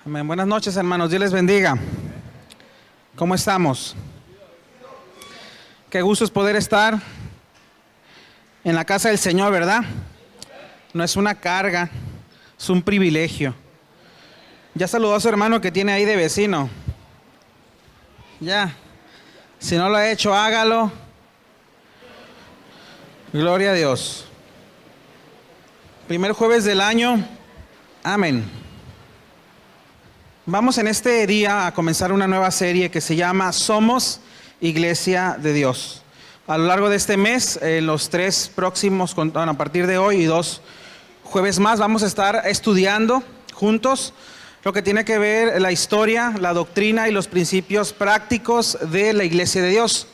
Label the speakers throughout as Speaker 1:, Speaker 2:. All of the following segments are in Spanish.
Speaker 1: Amén. Buenas noches, hermanos. Dios les bendiga. ¿Cómo estamos? Qué gusto es poder estar en la casa del Señor, ¿verdad? No es una carga, es un privilegio. Ya saludó a su hermano que tiene ahí de vecino. Ya. Si no lo ha hecho, hágalo. Gloria a Dios. Primer jueves del año. Amén. Vamos en este día a comenzar una nueva serie que se llama Somos Iglesia de Dios. A lo largo de este mes, los tres próximos, a partir de hoy y 2 jueves más, vamos a estar estudiando juntos lo que tiene que ver la historia, la doctrina y los principios prácticos de la Iglesia de Dios.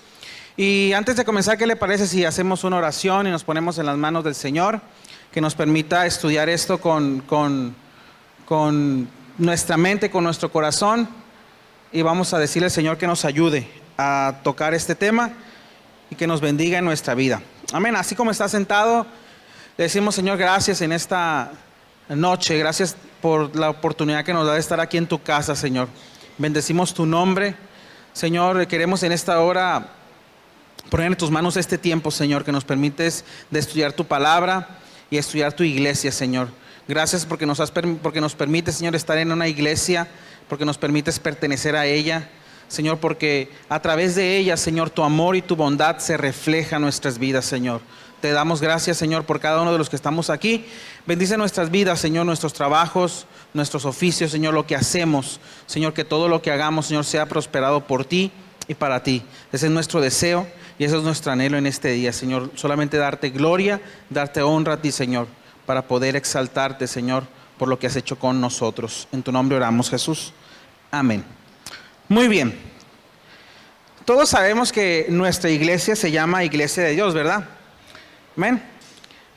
Speaker 1: Y antes de comenzar, ¿qué le parece si hacemos una oración y nos ponemos en las manos del Señor, que nos permita estudiar esto con nuestra mente, con nuestro corazón, y vamos a decirle al Señor que nos ayude a tocar este tema y que nos bendiga en nuestra vida? Amén. Así como está sentado, le decimos: Señor, gracias en esta noche, gracias por la oportunidad que nos da de estar aquí en tu casa, Señor. Bendecimos tu nombre, Señor. Queremos en esta hora poner en tus manos este tiempo, Señor, que nos permites de estudiar tu palabra y estudiar tu iglesia, Señor. Gracias porque nos permites, Señor, estar en una iglesia, porque nos permites pertenecer a ella, Señor, porque a través de ella, Señor, tu amor y tu bondad se refleja en nuestras vidas, Señor. Te damos gracias, Señor, por cada uno de los que estamos aquí. Bendice nuestras vidas, Señor, nuestros trabajos, nuestros oficios, Señor, lo que hacemos, Señor, que todo lo que hagamos, Señor, sea prosperado por ti y para ti. Ese es nuestro deseo y ese es nuestro anhelo en este día, Señor. Solamente darte gloria, darte honra a ti, Señor, para poder exaltarte, Señor, por lo que has hecho con nosotros. En tu nombre oramos, Jesús. Amén. Muy bien. Todos sabemos que nuestra iglesia se llama Iglesia de Dios, ¿verdad? Amén.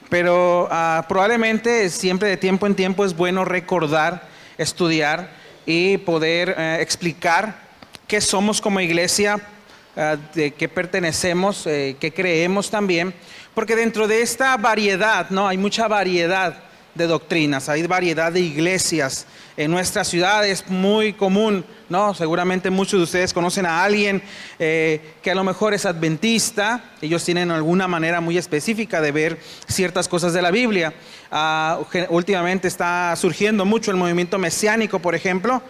Speaker 1: Pero probablemente siempre de tiempo en tiempo es bueno recordar, estudiar y poder explicar qué somos como iglesia, de qué pertenecemos, qué creemos también. Porque dentro de esta variedad, ¿no? Hay mucha variedad de doctrinas, hay variedad de iglesias. En nuestra ciudad es muy común, ¿no? Seguramente muchos de ustedes conocen a alguien que a lo mejor es adventista. Ellos tienen alguna manera muy específica de ver ciertas cosas de la Biblia. Últimamente está surgiendo mucho el movimiento mesiánico, por ejemplo.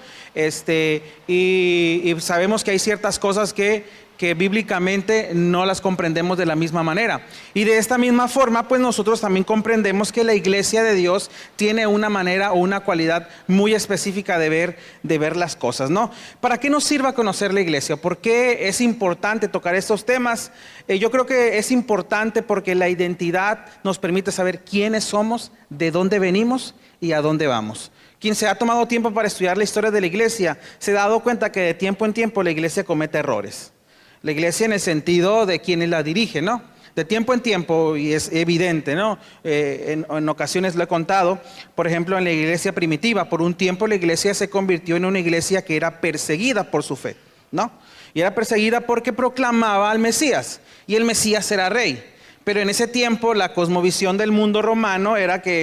Speaker 1: Y sabemos que hay ciertas cosas que bíblicamente no las comprendemos de la misma manera. Y de esta misma forma, pues nosotros también comprendemos que la iglesia de Dios tiene una manera o una cualidad muy específica de ver las cosas, ¿no? ¿Para qué nos sirve conocer la iglesia? ¿Por qué es importante tocar estos temas? Yo creo que es importante porque la identidad nos permite saber quiénes somos, de dónde venimos y a dónde vamos. Quien se ha tomado tiempo para estudiar la historia de la iglesia se ha dado cuenta que de tiempo en tiempo la iglesia comete errores. La iglesia en el sentido de quienes la dirigen, ¿no? De tiempo en tiempo, y es evidente, ¿no? En ocasiones lo he contado. Por ejemplo, en la iglesia primitiva, por un tiempo la iglesia se convirtió en una iglesia que era perseguida por su fe, ¿no? Y era perseguida porque proclamaba al Mesías, y el Mesías era rey. Pero en ese tiempo la cosmovisión del mundo romano era que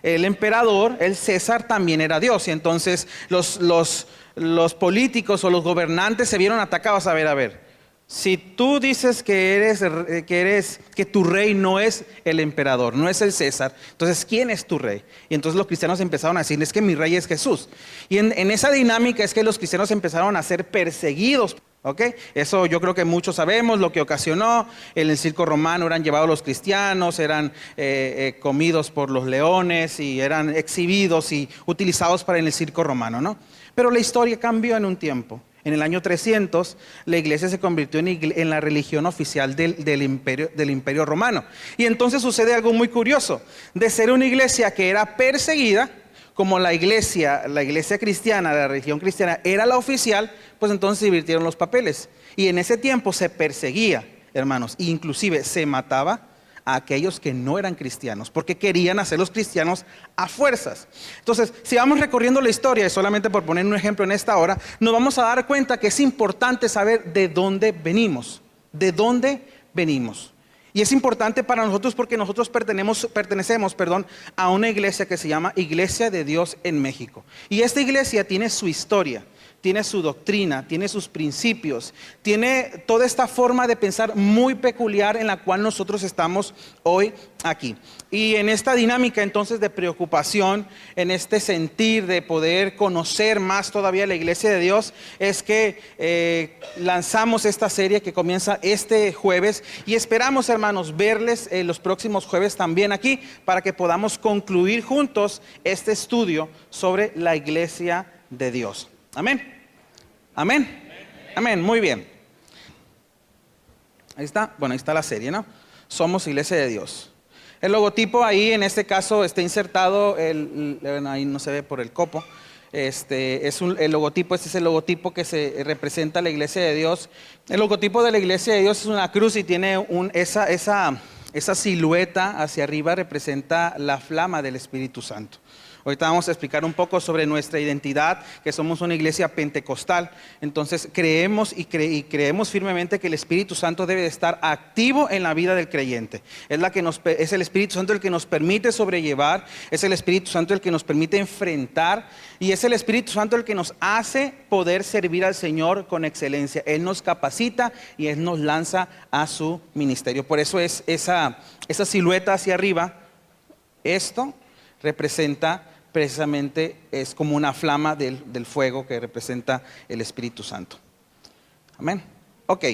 Speaker 1: el emperador, el César, también era Dios. Y entonces los políticos o los gobernantes se vieron atacados. A ver, si tú dices que tu rey no es el emperador, no es el César, entonces ¿quién es tu rey? Y entonces los cristianos empezaron a decir: es que mi rey es Jesús. Y en esa dinámica es que los cristianos empezaron a ser perseguidos. ¿Ok? Eso yo creo que muchos sabemos lo que ocasionó. En el circo romano eran llevados los cristianos, eran comidos por los leones y eran exhibidos y utilizados para en el circo romano, ¿no? Pero la historia cambió en un tiempo. En el año 300 la iglesia se convirtió en la religión oficial del imperio romano. Y entonces sucede algo muy curioso. De ser una iglesia que era perseguida, como la iglesia cristiana, la religión cristiana era la oficial, pues entonces se invirtieron los papeles. Y en ese tiempo se perseguía, hermanos, e inclusive se mataba a aquellos que no eran cristianos, porque querían hacerlos cristianos a fuerzas. Entonces, si vamos recorriendo la historia, y solamente por poner un ejemplo en esta hora, nos vamos a dar cuenta que es importante saber de dónde venimos, Y es importante para nosotros porque nosotros pertenecemos a una iglesia que se llama Iglesia de Dios en México. Y esta iglesia tiene su historia, tiene su doctrina, tiene sus principios, tiene toda esta forma de pensar muy peculiar en la cual nosotros estamos hoy aquí. Y en esta dinámica entonces de preocupación, en este sentir de poder conocer más todavía la iglesia de Dios, es que lanzamos esta serie que comienza este jueves y esperamos, hermanos, verles los próximos jueves también aquí para que podamos concluir juntos este estudio sobre la iglesia de Dios. Amén. Amén. Amén. Muy bien. Ahí está. Bueno, ahí está la serie, ¿no? Somos Iglesia de Dios. El logotipo ahí, en este caso, está insertado. Ahí no se ve por el copo. El logotipo. Este es el logotipo que se representa a la Iglesia de Dios. El logotipo de la Iglesia de Dios es una cruz y tiene esa silueta hacia arriba representa la flama del Espíritu Santo. Ahorita vamos a explicar un poco sobre nuestra identidad, que somos una iglesia pentecostal. Entonces creemos y creemos firmemente que el Espíritu Santo debe de estar activo en la vida del creyente. Es el Espíritu Santo el que nos permite sobrellevar, es el Espíritu Santo el que nos permite enfrentar y es el Espíritu Santo el que nos hace poder servir al Señor con excelencia. Él nos capacita y Él nos lanza a su ministerio. Por eso es esa silueta hacia arriba. Esto representa precisamente, es como una flama del fuego que representa el Espíritu Santo. Amén. Ok.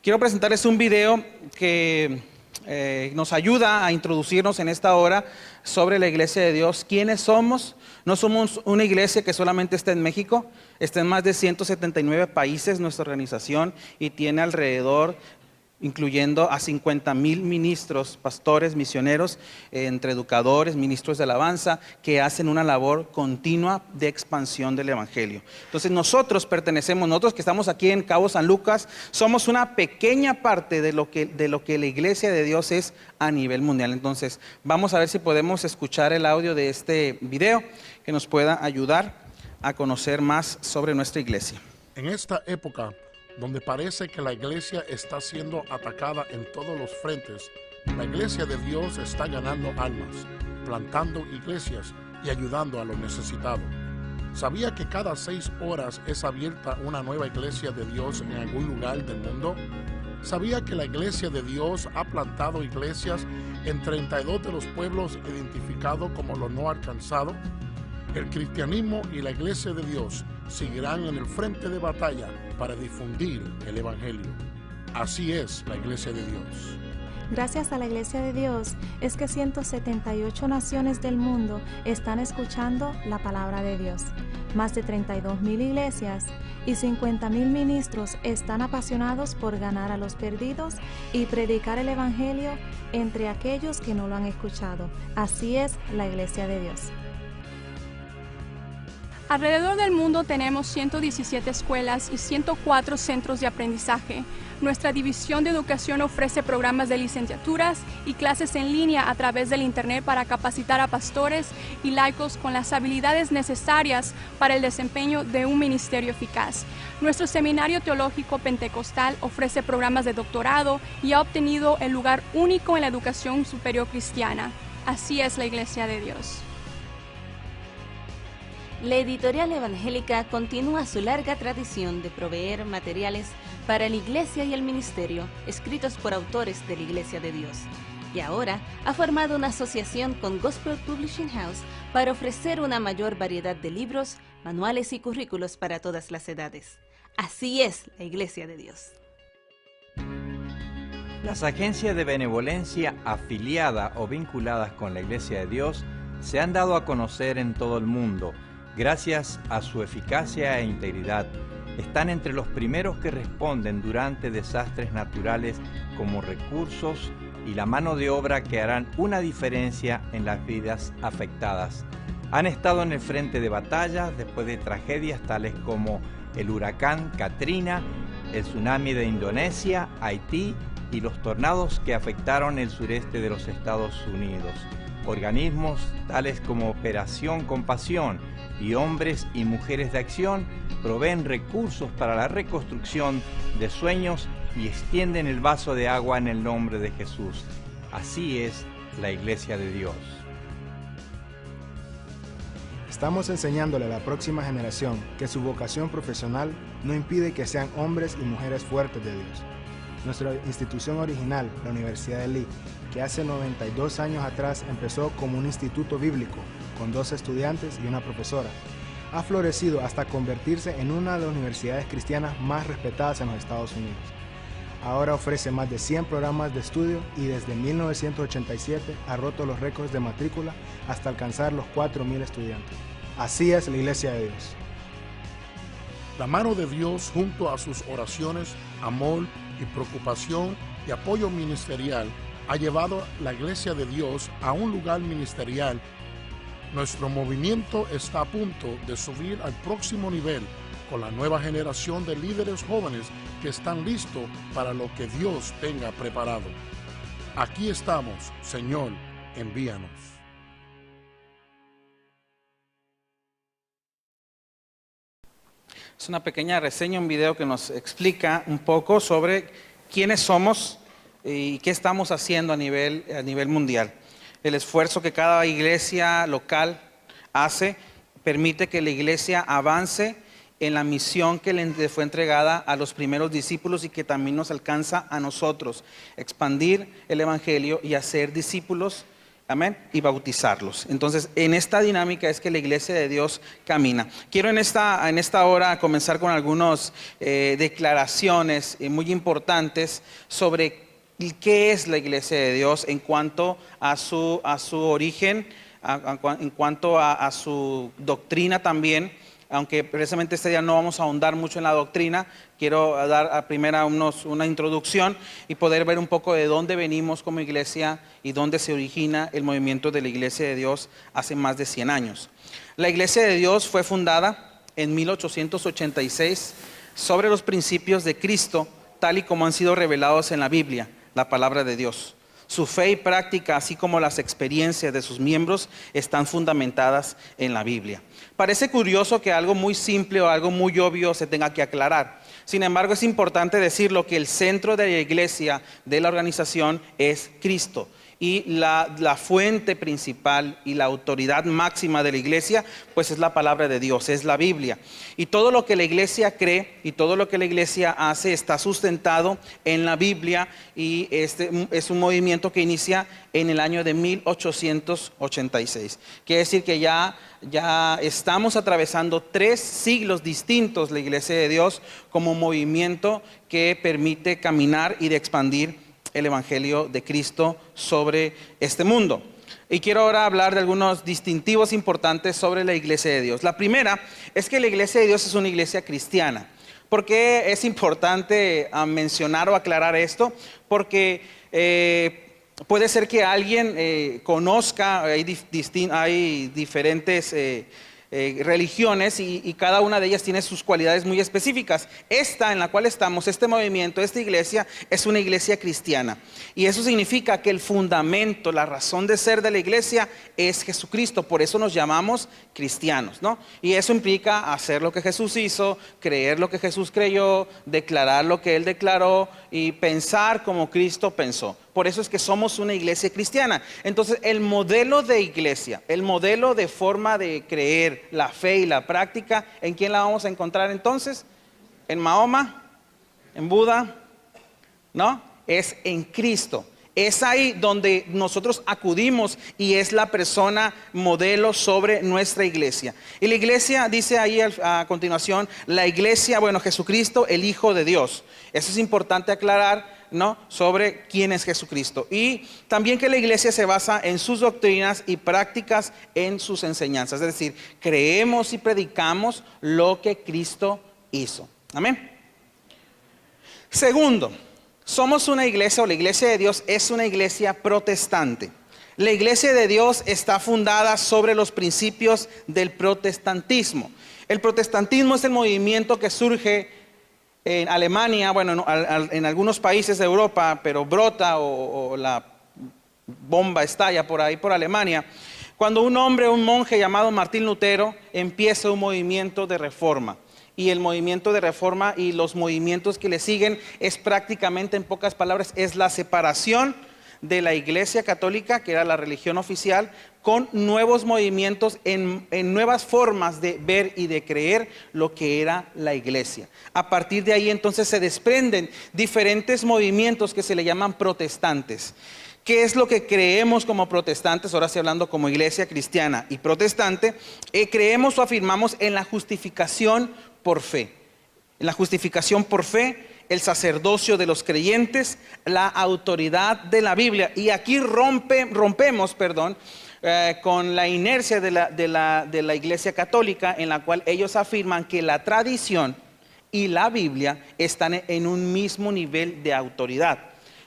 Speaker 1: Quiero presentarles un video que nos ayuda a introducirnos en esta hora sobre la iglesia de Dios. ¿Quiénes somos? No somos una iglesia que solamente está en México, está en más de 179 países nuestra organización y tiene alrededor, incluyendo a 50,000 ministros, pastores, misioneros, entre educadores, ministros de alabanza, que hacen una labor continua de expansión del evangelio. Entonces nosotros que estamos aquí en Cabo San Lucas, somos una pequeña parte de lo que la iglesia de Dios es a nivel mundial. Entonces vamos a ver si podemos escuchar el audio de este video que nos pueda ayudar a conocer más sobre nuestra iglesia.
Speaker 2: En esta época donde parece que la iglesia está siendo atacada en todos los frentes, la iglesia de Dios está ganando almas, plantando iglesias y ayudando a los necesitados. ¿Sabía que cada 6 horas es abierta una nueva iglesia de Dios en algún lugar del mundo? ¿Sabía que la iglesia de Dios ha plantado iglesias en 32 de los pueblos identificados como los no alcanzados? El cristianismo y la iglesia de Dios seguirán en el frente de batalla para difundir el evangelio. Así es la iglesia de Dios.
Speaker 3: Gracias a la iglesia de Dios es que 178 naciones del mundo están escuchando la palabra de Dios. Más de 32,000 iglesias y 50,000 ministros están apasionados por ganar a los perdidos y predicar el evangelio entre aquellos que no lo han escuchado. Así es la iglesia de Dios.
Speaker 4: Alrededor del mundo tenemos 117 escuelas y 104 centros de aprendizaje. Nuestra división de educación ofrece programas de licenciaturas y clases en línea a través del Internet para capacitar a pastores y laicos con las habilidades necesarias para el desempeño de un ministerio eficaz. Nuestro seminario teológico pentecostal ofrece programas de doctorado y ha obtenido el lugar único en la educación superior cristiana. Así es la Iglesia de Dios.
Speaker 5: La editorial evangélica continúa su larga tradición de proveer materiales para la iglesia y el ministerio, escritos por autores de la Iglesia de Dios. Y ahora ha formado una asociación con Gospel Publishing House para ofrecer una mayor variedad de libros, manuales y currículos para todas las edades. Así es la Iglesia de Dios.
Speaker 6: Las agencias de benevolencia afiliadas o vinculadas con la Iglesia de Dios se han dado a conocer en todo el mundo. Gracias a su eficacia e integridad, están entre los primeros que responden durante desastres naturales como recursos y la mano de obra que harán una diferencia en las vidas afectadas. Han estado en el frente de batalla después de tragedias tales como el huracán Katrina, el tsunami de Indonesia, Haití y los tornados que afectaron el sureste de los Estados Unidos. Organismos tales como Operación Compasión y Hombres y Mujeres de Acción proveen recursos para la reconstrucción de sueños y extienden el vaso de agua en el nombre de Jesús. Así es la Iglesia de Dios.
Speaker 7: Estamos enseñándole a la próxima generación que su vocación profesional no impide que sean hombres y mujeres fuertes de Dios. Nuestra institución original, la Universidad de Lee, que hace 92 años atrás empezó como un instituto bíblico, con 2 estudiantes y una profesora, ha florecido hasta convertirse en una de las universidades cristianas más respetadas en los Estados Unidos. Ahora ofrece más de 100 programas de estudio y desde 1987 ha roto los récords de matrícula hasta alcanzar los 4,000 estudiantes. Así es la Iglesia de Dios.
Speaker 2: La mano de Dios, junto a sus oraciones, amor y preocupación y apoyo ministerial, ha llevado la Iglesia de Dios a un lugar ministerial. Nuestro movimiento está a punto de subir al próximo nivel con la nueva generación de líderes jóvenes que están listos para lo que Dios tenga preparado. Aquí estamos, Señor, envíanos.
Speaker 1: Es una pequeña reseña, un video que nos explica un poco sobre quiénes somos y qué estamos haciendo a nivel mundial. El esfuerzo que cada iglesia local hace permite que la iglesia avance en la misión que le fue entregada a los primeros discípulos y que también nos alcanza a nosotros, expandir el evangelio y hacer discípulos, amén, y bautizarlos. Entonces, en esta dinámica es que la Iglesia de Dios camina. Quiero en esta hora comenzar con algunas declaraciones muy importantes sobre qué es la Iglesia de Dios en cuanto a su origen, en cuanto a su doctrina también. Aunque precisamente este día no vamos a ahondar mucho en la doctrina, quiero dar a primera una introducción y poder ver un poco de dónde venimos como iglesia y dónde se origina el movimiento de la Iglesia de Dios hace más de 100 años. La Iglesia de Dios fue fundada en 1886 sobre los principios de Cristo, tal y como han sido revelados en la Biblia, la palabra de Dios. Su fe y práctica, así como las experiencias de sus miembros, están fundamentadas en la Biblia. Parece curioso que algo muy simple o algo muy obvio se tenga que aclarar. Sin embargo, es importante decirlo que el centro de la iglesia, de la organización, es Cristo. Y la fuente principal y la autoridad máxima de la iglesia, pues es la palabra de Dios, es la Biblia. Y todo lo que la iglesia cree y todo lo que la iglesia hace está sustentado en la Biblia, y este es un movimiento que inicia en el año de 1886. Quiere decir que ya estamos atravesando 3 siglos distintos la Iglesia de Dios como movimiento que permite caminar y de expandir el Evangelio de Cristo sobre este mundo. Y quiero ahora hablar de algunos distintivos importantes sobre la Iglesia de Dios. La primera es que la Iglesia de Dios es una iglesia cristiana. ¿Por qué es importante mencionar o aclarar esto? Porque puede ser que alguien conozca, hay diferentes religiones y cada una de ellas tiene sus cualidades muy específicas. Esta en la cual estamos, este movimiento, esta iglesia, es una iglesia cristiana. Y eso significa que el fundamento, la razón de ser de la iglesia es Jesucristo. Por eso nos llamamos cristianos, ¿no? Y eso implica hacer lo que Jesús hizo, creer lo que Jesús creyó, declarar lo que Él declaró y pensar como Cristo pensó. Por eso es que somos una iglesia cristiana. Entonces, el modelo de iglesia, el modelo de forma de creer, la fe y la práctica, ¿en quién la vamos a encontrar entonces? ¿En Mahoma? ¿En Buda? ¿No? Es en Cristo. Es ahí donde nosotros acudimos y es la persona modelo sobre nuestra iglesia. Y la iglesia dice ahí a continuación, la iglesia, bueno, Jesucristo, el Hijo de Dios. Eso es importante aclarar, ¿no? Sobre quién es Jesucristo. Y también que la iglesia se basa en sus doctrinas y prácticas, en sus enseñanzas. Es decir, creemos y predicamos lo que Cristo hizo. Amén. Segundo, somos una iglesia, o la Iglesia de Dios es una iglesia protestante. La Iglesia de Dios está fundada sobre los principios del protestantismo. El protestantismo es el movimiento que surge en Alemania, bueno, en algunos países de Europa, pero brota o la bomba estalla por ahí, por Alemania, cuando un monje llamado Martín Lutero empieza un movimiento de reforma. y el movimiento de reforma y los movimientos que le siguen es prácticamente, en pocas palabras, es la separación de la Iglesia Católica, que era la religión oficial, con nuevos movimientos en nuevas formas de ver y de creer lo que era la Iglesia. A partir de ahí entonces se desprenden diferentes movimientos que se le llaman protestantes. ¿Qué es lo que creemos como protestantes? Ahora estoy hablando como iglesia cristiana y protestante. Creemos o afirmamos en la justificación por fe. En la justificación por fe, el sacerdocio de los creyentes, la autoridad de la Biblia. Y aquí rompemos con la inercia de la Iglesia Católica, en la cual ellos afirman que la tradición y la Biblia están en un mismo nivel de autoridad.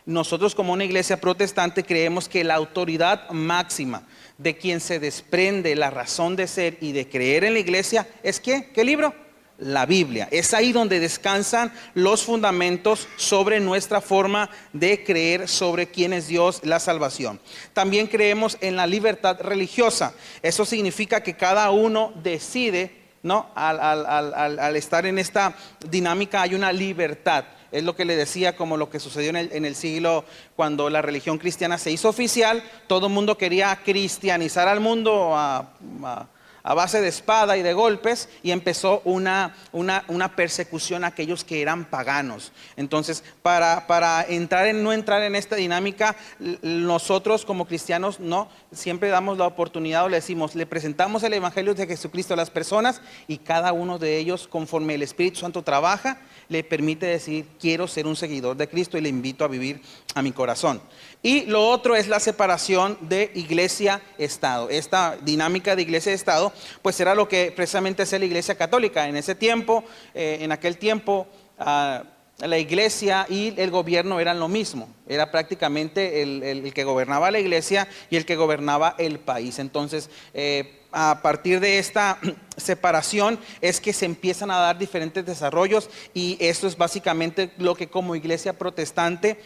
Speaker 1: Nosotros como una iglesia protestante creemos que la autoridad máxima de quien se desprende la razón de ser y de creer en la iglesia es ¿qué? ¿Qué libro? La Biblia. Es ahí donde descansan los fundamentos sobre nuestra forma de creer sobre quién es Dios, la salvación. También creemos en la libertad religiosa. Eso significa que cada uno decide, ¿no? Al estar en esta dinámica hay una libertad. Es lo que le decía, como lo que sucedió en el siglo, cuando la religión cristiana se hizo oficial. Todo el mundo quería cristianizar al mundo a base de espada y de golpes, y empezó una persecución a aquellos que eran paganos. Entonces, para no entrar en esta dinámica, nosotros como cristianos no siempre damos la oportunidad, o le decimos, le presentamos el evangelio de Jesucristo a las personas, y cada uno de ellos, conforme el Espíritu Santo trabaja, le permite decir, quiero ser un seguidor de Cristo y le invito a vivir a mi corazón. Y lo otro es la separación de iglesia-estado. Esta dinámica de iglesia-estado, pues era lo que precisamente es la Iglesia Católica. En ese tiempo, en aquel tiempo, la iglesia y el gobierno eran lo mismo. Era prácticamente el que gobernaba la iglesia y el que gobernaba el país. Entonces, a partir de esta separación es que se empiezan a dar diferentes desarrollos, y esto es básicamente lo que como iglesia protestante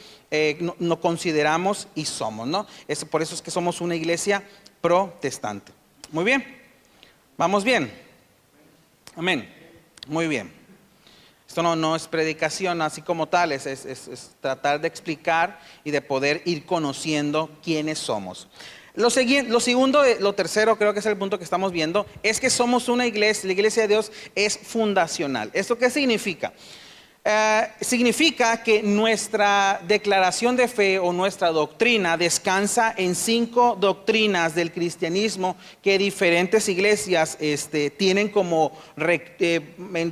Speaker 1: no consideramos y somos, ¿no? Por eso es que somos una iglesia protestante. Muy bien, vamos bien. Amén. Muy bien. Esto no es predicación así como tal, es tratar de explicar y de poder ir conociendo quiénes somos. Lo tercero, creo que es el punto que estamos viendo, es que somos una iglesia. La iglesia de Dios es fundacional. ¿Esto qué significa? Significa que nuestra declaración de fe o nuestra doctrina descansa en 5 doctrinas del cristianismo que diferentes iglesias tienen como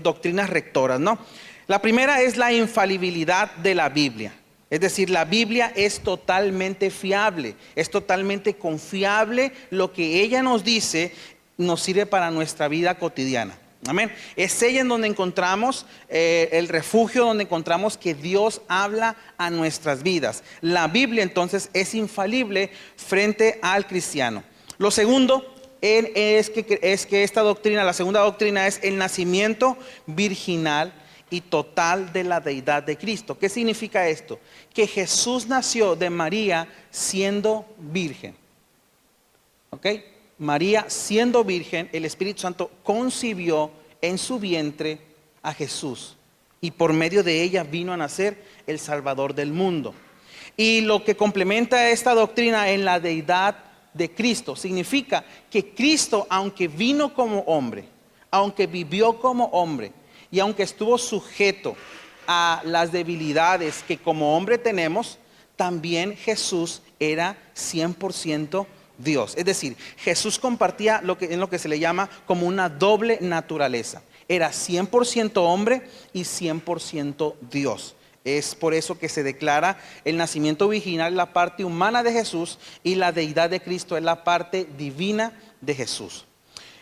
Speaker 1: doctrinas rectoras, ¿no? La primera es la infalibilidad de la Biblia. Es decir, la Biblia es totalmente fiable, es totalmente confiable. Lo que ella nos dice nos sirve para nuestra vida cotidiana. Amén. Es ella en donde encontramos el refugio, donde encontramos que Dios habla a nuestras vidas. La Biblia entonces es infalible frente al cristiano. Lo segundo es que esta doctrina, la segunda doctrina, es el nacimiento virginal y total de la deidad de Cristo. ¿Qué significa esto? Que Jesús nació de María siendo virgen. ¿Ok? María siendo virgen, el Espíritu Santo concibió en su vientre a Jesús, y por medio de ella vino a nacer el Salvador del mundo. Y lo que complementa esta doctrina en la deidad de Cristo significa que Cristo, aunque vino como hombre, aunque vivió como hombre, y aunque estuvo sujeto a las debilidades que como hombre tenemos, también Jesús era 100% Dios. Es decir, Jesús compartía en lo que se le llama como una doble naturaleza. Era 100% hombre y 100% Dios. Es por eso que se declara el nacimiento virginal la parte humana de Jesús, y la deidad de Cristo es la parte divina de Jesús.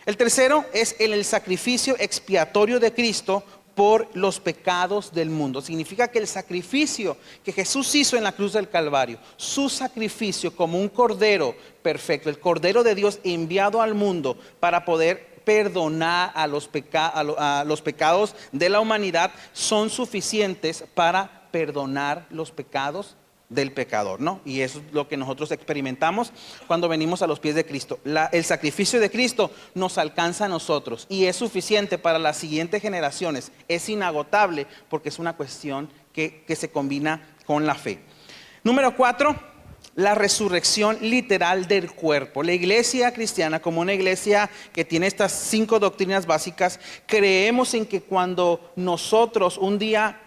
Speaker 1: El tercero es el sacrificio expiatorio de Cristo por los pecados del mundo. Significa que el sacrificio que Jesús hizo en la cruz del Calvario, su sacrificio como un cordero perfecto, el cordero de Dios enviado al mundo para poder perdonar a los pecados de la humanidad, son suficientes para perdonar los pecados del pecador, ¿no? Y eso es lo que nosotros experimentamos cuando venimos a los pies de Cristo. El sacrificio de Cristo nos alcanza a nosotros y es suficiente para las siguientes generaciones. Es inagotable porque es una cuestión que se combina con la fe. Número 4, la resurrección literal del cuerpo. La iglesia cristiana, como una iglesia que tiene estas 5 doctrinas básicas, creemos en que cuando nosotros un día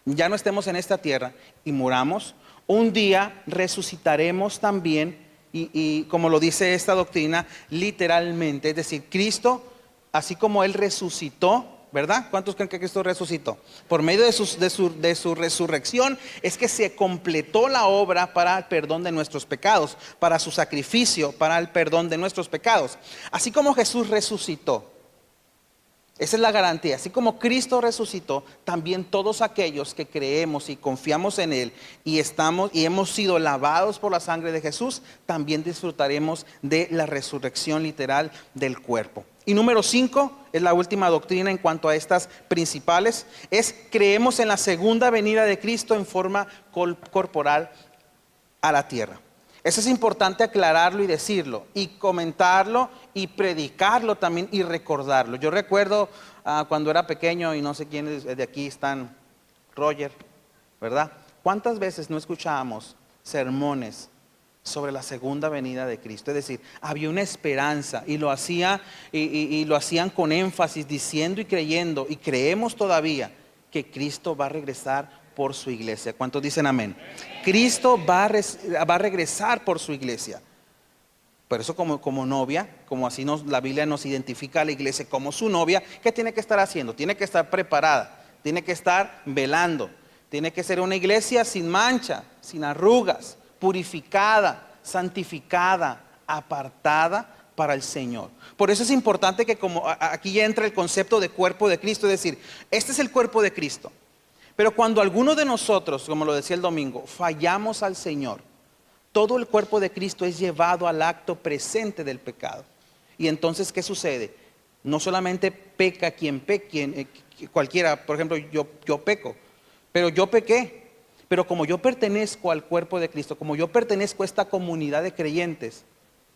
Speaker 1: ya no estemos en esta tierra y muramos, un día resucitaremos también y como lo dice esta doctrina, literalmente. Es decir, Cristo, así como Él resucitó, ¿verdad? ¿Cuántos creen que Cristo resucitó? Por medio de su resurrección es que se completó la obra para el perdón de nuestros pecados, para su sacrificio, para el perdón de nuestros pecados. Así como Jesús resucitó, esa es la garantía. Así como Cristo resucitó, también todos aquellos que creemos y confiamos en Él y hemos sido lavados por la sangre de Jesús, también disfrutaremos de la resurrección literal del cuerpo. Y número 5, es la última doctrina en cuanto a estas principales, es creemos en la segunda venida de Cristo en forma corporal a la tierra. Eso es importante aclararlo y decirlo, y comentarlo y predicarlo también y recordarlo. Yo recuerdo cuando era pequeño, y no sé quiénes de aquí están, Roger, ¿verdad? ¿Cuántas veces no escuchábamos sermones sobre la segunda venida de Cristo? Es decir, había una esperanza y lo hacían con énfasis, diciendo y creyendo, y creemos todavía que Cristo va a regresar por su iglesia. ¿Cuántos dicen amén? Cristo va a regresar por su iglesia. Por eso como novia, como así la Biblia nos identifica a la iglesia como su novia, ¿qué tiene que estar haciendo? Tiene que estar preparada, tiene que estar velando, tiene que ser una iglesia sin mancha, sin arrugas, purificada, santificada, apartada para el Señor. Por eso es importante que como aquí ya entra el concepto de cuerpo de Cristo, es decir, este es el cuerpo de Cristo. Pero cuando alguno de nosotros, como lo decía el domingo, fallamos al Señor, todo el cuerpo de Cristo es llevado al acto presente del pecado. Y entonces, ¿qué sucede? No solamente peca quien peque, cualquiera, por ejemplo, yo peco, pero yo pequé. Pero como yo pertenezco al cuerpo de Cristo, como yo pertenezco a esta comunidad de creyentes,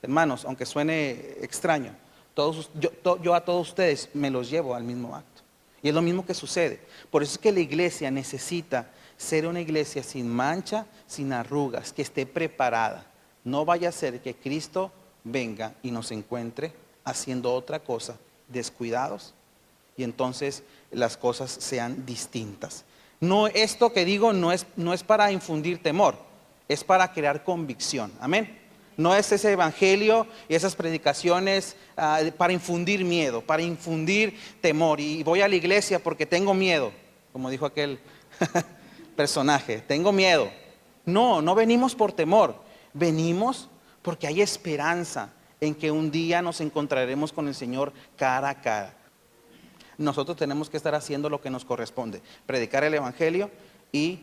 Speaker 1: hermanos, aunque suene extraño, yo a todos ustedes me los llevo al mismo acto. Y es lo mismo que sucede. Por eso es que la iglesia necesita ser una iglesia sin mancha, sin arrugas, que esté preparada. No vaya a ser que Cristo venga y nos encuentre haciendo otra cosa, descuidados, y entonces las cosas sean distintas. No, esto que digo no es para infundir temor, es para crear convicción. Amén. No es ese evangelio y esas predicaciones para infundir miedo, para infundir temor. Y voy a la iglesia porque tengo miedo, como dijo aquel personaje, tengo miedo. No venimos por temor, venimos porque hay esperanza en que un día nos encontraremos con el Señor cara a cara. Nosotros tenemos que estar haciendo lo que nos corresponde, predicar el evangelio y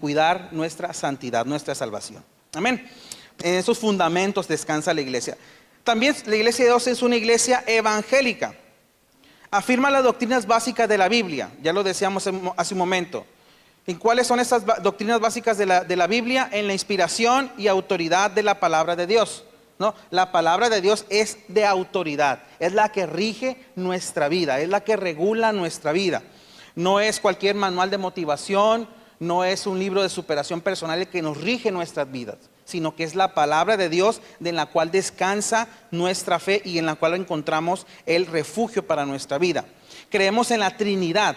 Speaker 1: cuidar nuestra santidad, nuestra salvación. Amén. En esos fundamentos descansa la iglesia. También la iglesia de Dios es una iglesia evangélica. Afirma las doctrinas básicas de la Biblia. Ya lo decíamos hace un momento. ¿Y cuáles son esas doctrinas básicas de la Biblia? En la inspiración y autoridad de la palabra de Dios. ¿No? La palabra de Dios es de autoridad. Es la que rige nuestra vida. Es la que regula nuestra vida. No es cualquier manual de motivación. No es un libro de superación personal el que nos rige nuestras vidas, sino que es la palabra de Dios en la cual descansa nuestra fe y en la cual encontramos el refugio para nuestra vida. Creemos en la Trinidad,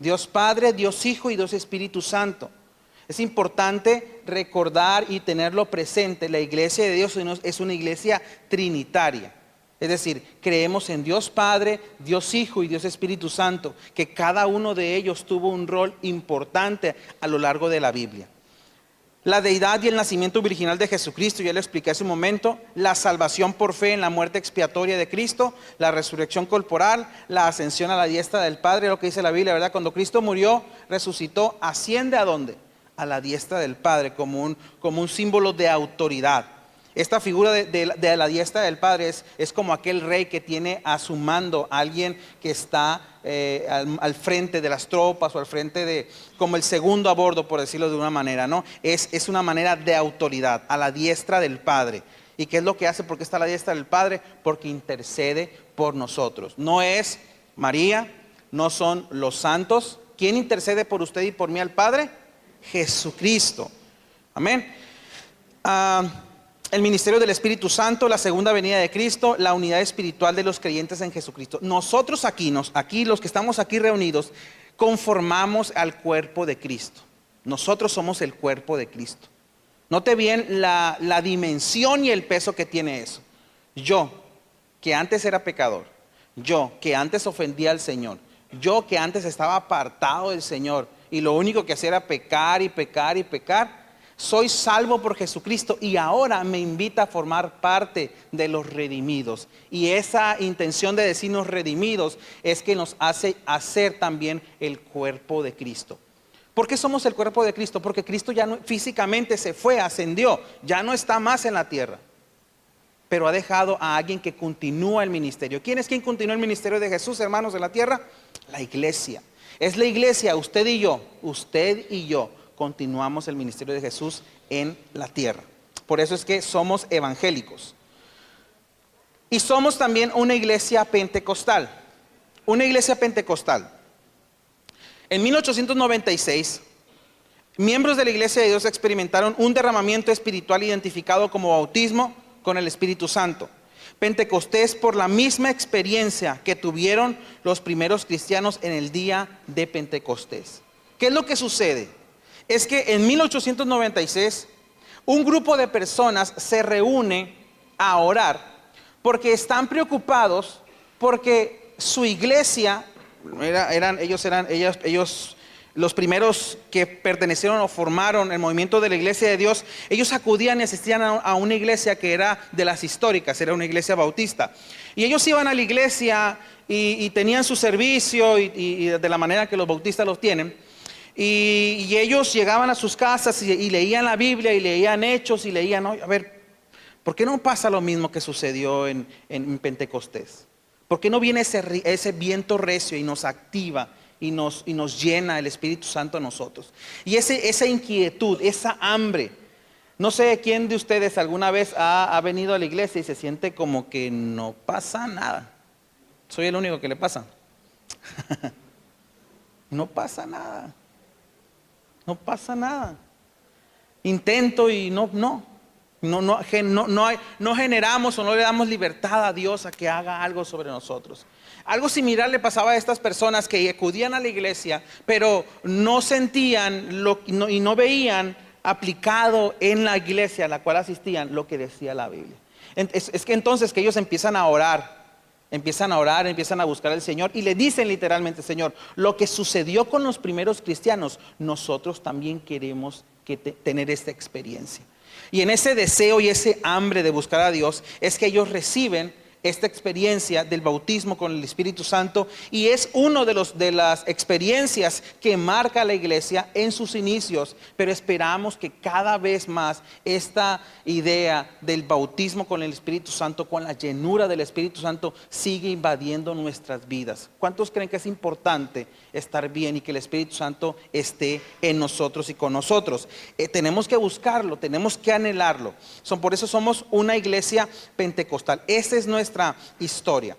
Speaker 1: Dios Padre, Dios Hijo y Dios Espíritu Santo. Es importante recordar y tenerlo presente. La iglesia de Dios es una iglesia trinitaria. Es decir, creemos en Dios Padre, Dios Hijo y Dios Espíritu Santo, que cada uno de ellos tuvo un rol importante a lo largo de la Biblia. La deidad y el nacimiento virginal de Jesucristo, ya lo expliqué hace un momento, la salvación por fe en la muerte expiatoria de Cristo, la resurrección corporal, la ascensión a la diestra del Padre, lo que dice la Biblia, ¿verdad? Cuando Cristo murió, resucitó, asciende ¿a dónde? A la diestra del Padre, como un símbolo de autoridad. Esta figura de la diestra del Padre es como aquel rey que tiene a su mando a alguien que está al frente de las tropas o al frente como el segundo a bordo, por decirlo de una manera, ¿no? Es una manera de autoridad, a la diestra del Padre. ¿Y qué es lo que hace? ¿Por qué está a la diestra del Padre? Porque intercede por nosotros. No es María, no son los santos. ¿Quién intercede por usted y por mí al Padre? Jesucristo. Amén. El ministerio del Espíritu Santo, la segunda venida de Cristo, la unidad espiritual de los creyentes en Jesucristo. Nosotros aquí los que estamos aquí reunidos, conformamos al cuerpo de Cristo. Nosotros somos el cuerpo de Cristo. Note bien la dimensión y el peso que tiene eso. Yo, que antes era pecador, yo, que antes ofendía al Señor, yo, que antes estaba apartado del Señor, y lo único que hacía era pecar y pecar y pecar, soy salvo por Jesucristo y ahora me invita a formar parte de los redimidos. Y esa intención de decirnos redimidos es que nos hace hacer también el cuerpo de Cristo. ¿Por qué somos el cuerpo de Cristo? Porque Cristo ya no, físicamente se fue, ascendió, ya no está más en la tierra. Pero ha dejado a alguien que continúa el ministerio. ¿Quién es quien continúa el ministerio de Jesús, hermanos, en la tierra? La iglesia. Es la iglesia, usted y yo. Continuamos el ministerio de Jesús en la tierra. Por eso es que somos evangélicos. Y somos también una iglesia pentecostal. Una iglesia pentecostal. En 1896, miembros de la Iglesia de Dios experimentaron un derramamiento espiritual identificado como bautismo con el Espíritu Santo. Pentecostés por la misma experiencia que tuvieron los primeros cristianos en el día de Pentecostés. ¿Qué es lo que sucede? Es que en 1896 un grupo de personas se reúne a orar porque están preocupados porque su iglesia, ellos los primeros que pertenecieron o formaron el movimiento de la Iglesia de Dios, ellos acudían y asistían a una iglesia que era de las históricas, era una iglesia bautista. Y ellos iban a la iglesia y tenían su servicio y de la manera que los bautistas los tienen. Y ellos llegaban a sus casas y leían la Biblia y leían Hechos y leían, a ver, ¿por qué no pasa lo mismo que sucedió en Pentecostés? ¿Por qué no viene ese viento recio y nos activa y nos llena el Espíritu Santo a nosotros? Y esa inquietud, esa hambre. No sé quién de ustedes alguna vez ha venido a la iglesia y se siente como que no pasa nada. Soy el único que le pasa. No pasa nada. No pasa nada. Intento y no generamos o no le damos libertad a Dios a que haga algo sobre nosotros. Algo similar le pasaba a estas personas que acudían a la iglesia, pero no sentían y no veían aplicado en la iglesia a la cual asistían lo que decía la Biblia. Es que entonces que ellos empiezan a orar, empiezan a buscar al Señor y le dicen literalmente: Señor, lo que sucedió con los primeros cristianos, nosotros también queremos tener esta experiencia. Y en ese deseo y ese hambre de buscar a Dios es que ellos reciben esta experiencia del bautismo con el Espíritu Santo, y es uno de las experiencias que marca la iglesia en sus inicios, pero esperamos que cada vez más esta idea del bautismo con el Espíritu Santo, con la llenura del Espíritu Santo, sigue invadiendo nuestras vidas. ¿Cuántos creen que es importante estar bien y que el Espíritu Santo esté en nosotros y con nosotros? Tenemos que buscarlo, tenemos que anhelarlo. Por eso somos una iglesia pentecostal. Esa es nuestra historia.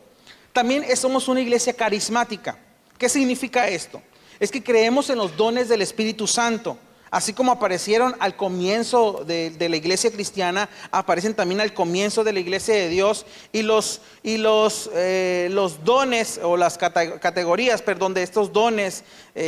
Speaker 1: También somos una iglesia carismática. ¿Qué significa esto? Es que creemos en los dones del Espíritu Santo. Así como aparecieron al comienzo de la iglesia cristiana, aparecen también al comienzo de la iglesia de Dios. Y los dones o las categorías, de estos dones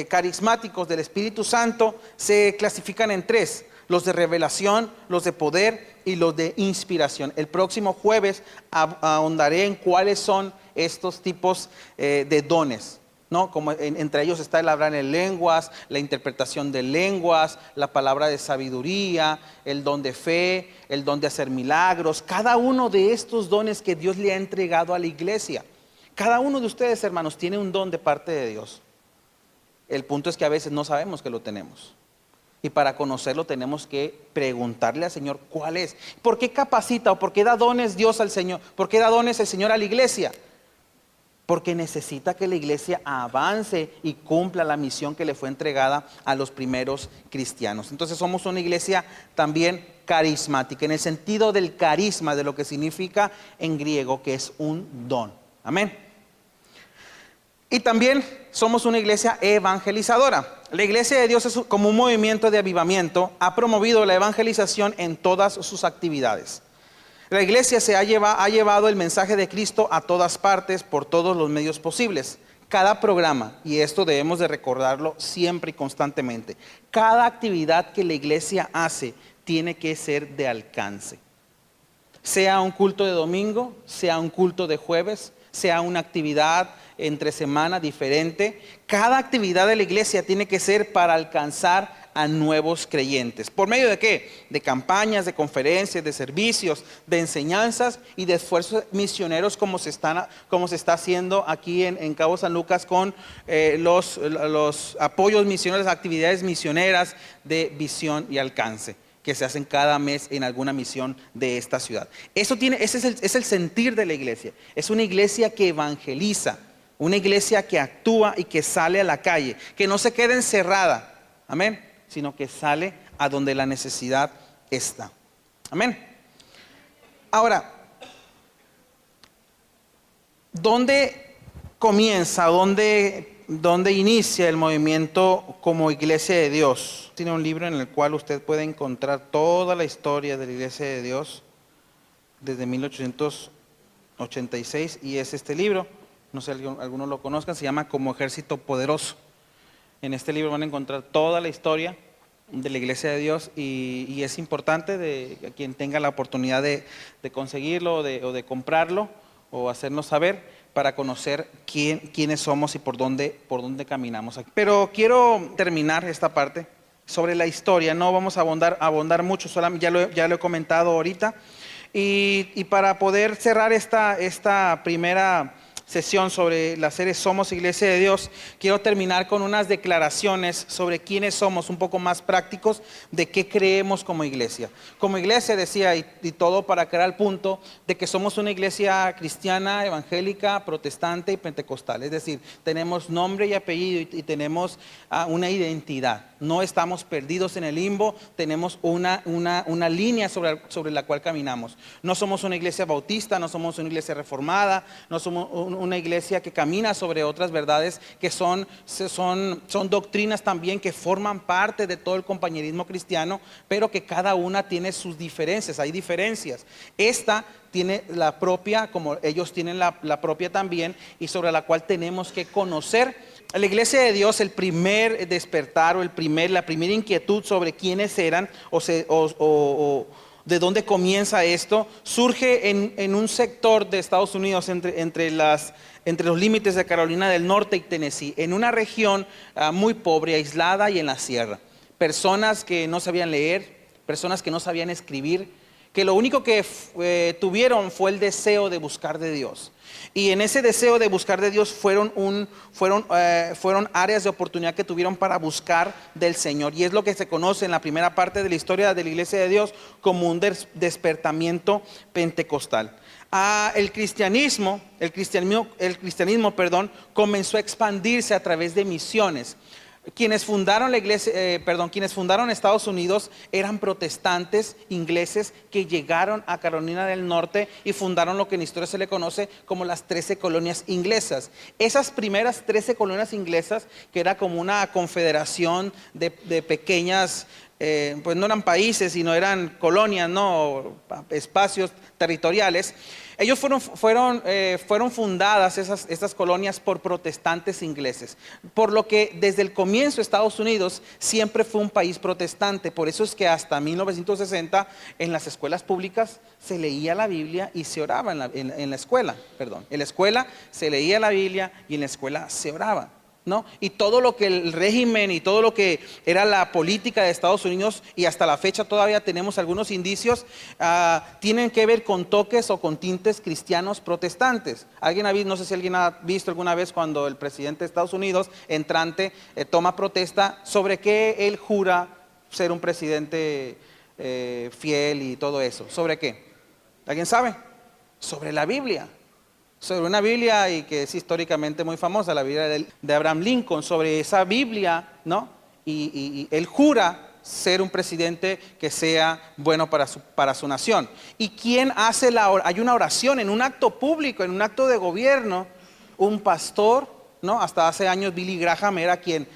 Speaker 1: carismáticos del Espíritu Santo se clasifican en tres: los de revelación, los de poder y los de inspiración. El próximo jueves ahondaré en cuáles son estos tipos de dones, ¿no? Como entre ellos está el hablar en lenguas, la interpretación de lenguas, la palabra de sabiduría, el don de fe, el don de hacer milagros. Cada uno de estos dones que Dios le ha entregado a la iglesia. Cada uno de ustedes, hermanos, tiene un don de parte de Dios. El punto es que a veces no sabemos que lo tenemos. Y para conocerlo tenemos que preguntarle al Señor cuál es. ¿Por qué capacita o por qué da dones Dios al Señor? ¿Por qué da dones el Señor a la iglesia? Porque necesita que la iglesia avance y cumpla la misión que le fue entregada a los primeros cristianos. Entonces somos una iglesia también carismática, en el sentido del carisma, de lo que significa en griego, que es un don. Amén. Y también somos una iglesia evangelizadora. La iglesia de Dios, como un movimiento de avivamiento, ha promovido la evangelización en todas sus actividades. La iglesia ha llevado el mensaje de Cristo a todas partes, por todos los medios posibles. Cada programa, y esto debemos de recordarlo siempre y constantemente, cada actividad que la iglesia hace tiene que ser de alcance. Sea un culto de domingo, sea un culto de jueves, sea una actividad entre semana diferente, cada actividad de la iglesia tiene que ser para alcanzar a nuevos creyentes. ¿Por medio de qué? De campañas, de conferencias, de servicios, de enseñanzas y de esfuerzos misioneros, como se está haciendo aquí en Cabo San Lucas con los apoyos misioneros, actividades misioneras de visión y alcance que se hacen cada mes en alguna misión de esta ciudad. Ese es el sentir de la iglesia. Es una iglesia que evangeliza, una iglesia que actúa y que sale a la calle, que no se queda encerrada, amén, sino que sale a donde la necesidad está. Amén. Ahora, ¿dónde comienza, dónde inicia el movimiento como iglesia de Dios? Tiene un libro en el cual usted puede encontrar toda la historia de la iglesia de Dios desde 1886, y es este libro, no sé si algunos lo conozcan, se llama Como Ejército Poderoso. En este libro van a encontrar toda la historia de la iglesia de Dios, y es importante de quien tenga la oportunidad de conseguirlo o de comprarlo o hacernos saber, para conocer quiénes somos y por dónde caminamos aquí. Pero quiero terminar esta parte sobre la historia. No vamos a abundar mucho, solamente ya lo he comentado ahorita. Y para poder cerrar esta primera sesión sobre la serie Somos Iglesia de Dios, quiero terminar con unas declaraciones sobre quiénes somos, un poco más prácticos de qué creemos como iglesia. Como iglesia, decía, y todo para crear el punto de que somos una iglesia cristiana, evangélica, protestante y pentecostal. Es decir, tenemos nombre y apellido y tenemos una identidad. No estamos perdidos en el limbo, tenemos una línea sobre la cual caminamos. No somos una iglesia bautista, no somos una iglesia reformada, no somos una iglesia que camina sobre otras verdades que son doctrinas también que forman parte de todo el compañerismo cristiano, pero que cada una tiene sus diferencias. Hay diferencias. Esta tiene la propia, como ellos tienen la propia también, y sobre la cual tenemos que conocer. La iglesia de Dios, el primer despertar o la primera inquietud sobre quiénes eran o de dónde comienza esto, surge en un sector de Estados Unidos entre los límites de Carolina del Norte y Tennessee, en una región muy pobre, aislada y en la sierra. Personas que no sabían leer, personas que no sabían escribir, que lo único que tuvieron fue el deseo de buscar de Dios. Y en ese deseo de buscar de Dios fueron áreas de oportunidad que tuvieron para buscar del Señor. Y es lo que se conoce en la primera parte de la historia de la iglesia de Dios como un despertamiento pentecostal. El cristianismo, comenzó a expandirse a través de misiones. Quienes fundaron quienes fundaron Estados Unidos eran protestantes ingleses que llegaron a Carolina del Norte y fundaron lo que en la historia se le conoce como las 13 colonias inglesas. Esas primeras 13 colonias inglesas, que era como una confederación de pequeñas, pues no eran países, sino eran colonias, ¿no? Espacios territoriales. Ellos fueron fundadas estas colonias por protestantes ingleses, por lo que desde el comienzo Estados Unidos siempre fue un país protestante. Por eso es que hasta 1960 en las escuelas públicas se leía la Biblia y se oraba en la escuela. En la escuela se leía la Biblia y en la escuela se oraba, ¿no? Y todo lo que el régimen y todo lo que era la política de Estados Unidos, y hasta la fecha todavía tenemos algunos indicios, tienen que ver con toques o con tintes cristianos protestantes. No sé si alguien ha visto alguna vez cuando el presidente de Estados Unidos entrante toma protesta sobre qué él jura ser un presidente fiel y todo eso? ¿Sobre qué? ¿Alguien sabe? Sobre la Biblia. Sobre una Biblia y que es históricamente muy famosa, la Biblia de Abraham Lincoln. Sobre esa Biblia, ¿no? Y él jura ser un presidente que sea bueno para su nación. ¿Y quién hace hay una oración en un acto público, en un acto de gobierno? Un pastor, ¿no? Hasta hace años Billy Graham era quien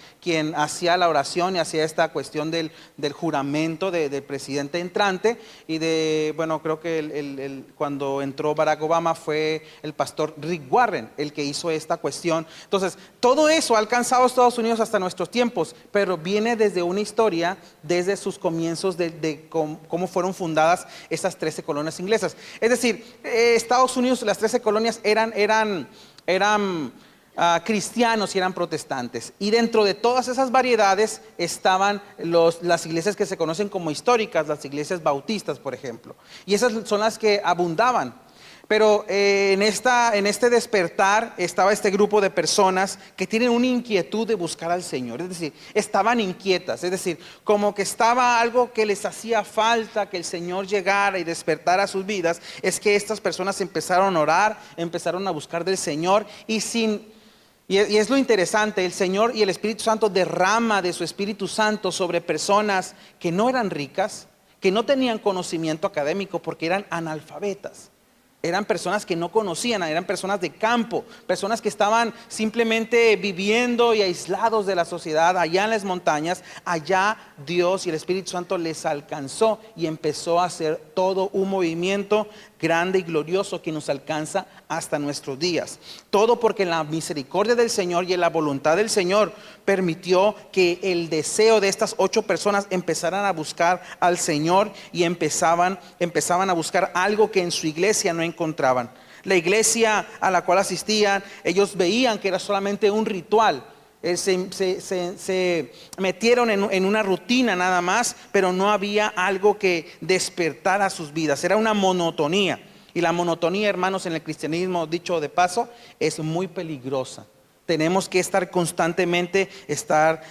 Speaker 1: hacía la oración y hacía esta cuestión del juramento del presidente entrante. Y creo que cuando entró Barack Obama fue el pastor Rick Warren el que hizo esta cuestión. Entonces, todo eso ha alcanzado a Estados Unidos hasta nuestros tiempos, pero viene desde una historia, desde sus comienzos de cómo fueron fundadas esas 13 colonias inglesas. Es decir, Estados Unidos, las 13 colonias eran cristianos y eran protestantes, y dentro de todas esas variedades estaban las iglesias que se conocen como históricas, las iglesias bautistas, por ejemplo, y esas son las que abundaban. Pero en este despertar estaba este grupo de personas que tienen una inquietud de buscar al Señor. Es decir, estaban inquietas, es decir, como que estaba algo que les hacía falta que el Señor llegara y despertara sus vidas. Es que estas personas empezaron a orar, empezaron a buscar del Señor y es lo interesante, el Señor y el Espíritu Santo derrama de su Espíritu Santo sobre personas que no eran ricas, que no tenían conocimiento académico porque eran analfabetas. Eran personas que no conocían, eran personas de campo, personas que estaban simplemente viviendo y aislados de la sociedad, allá en las montañas. Allá Dios y el Espíritu Santo les alcanzó y empezó a hacer todo un movimiento grande y glorioso que nos alcanza hasta nuestros días. Todo porque la misericordia del Señor y la voluntad del Señor permitió que el deseo de estas 8 personas empezaran a buscar al Señor y empezaban a buscar algo que en su iglesia no encontraban. La iglesia a la cual asistían, ellos veían que era solamente un ritual. Se metieron en una rutina nada más, pero no había algo que despertara sus vidas. Era una monotonía. Y la monotonía, hermanos, en el cristianismo, dicho de paso, es muy peligrosa. Tenemos que estar constantemente, estar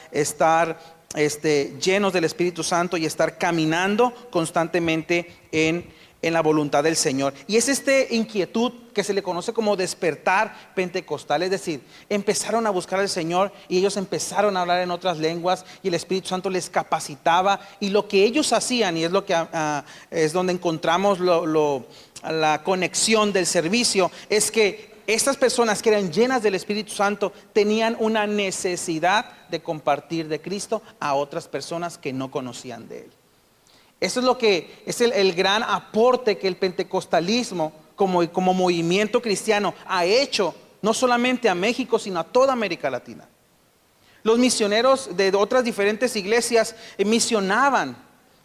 Speaker 1: llenos del Espíritu Santo y estar caminando constantemente en la voluntad del Señor. Y es esta inquietud que se le conoce como despertar pentecostal. Es decir, empezaron a buscar al Señor y ellos empezaron a hablar en otras lenguas y el Espíritu Santo les capacitaba. Y lo que ellos hacían, y es lo que es donde encontramos la conexión del servicio, es que estas personas que eran llenas del Espíritu Santo tenían una necesidad de compartir de Cristo a otras personas que no conocían de Él. Eso es lo que es el gran aporte que el pentecostalismo como movimiento cristiano ha hecho, no solamente a México, sino a toda América Latina. Los misioneros de otras diferentes iglesias misionaban,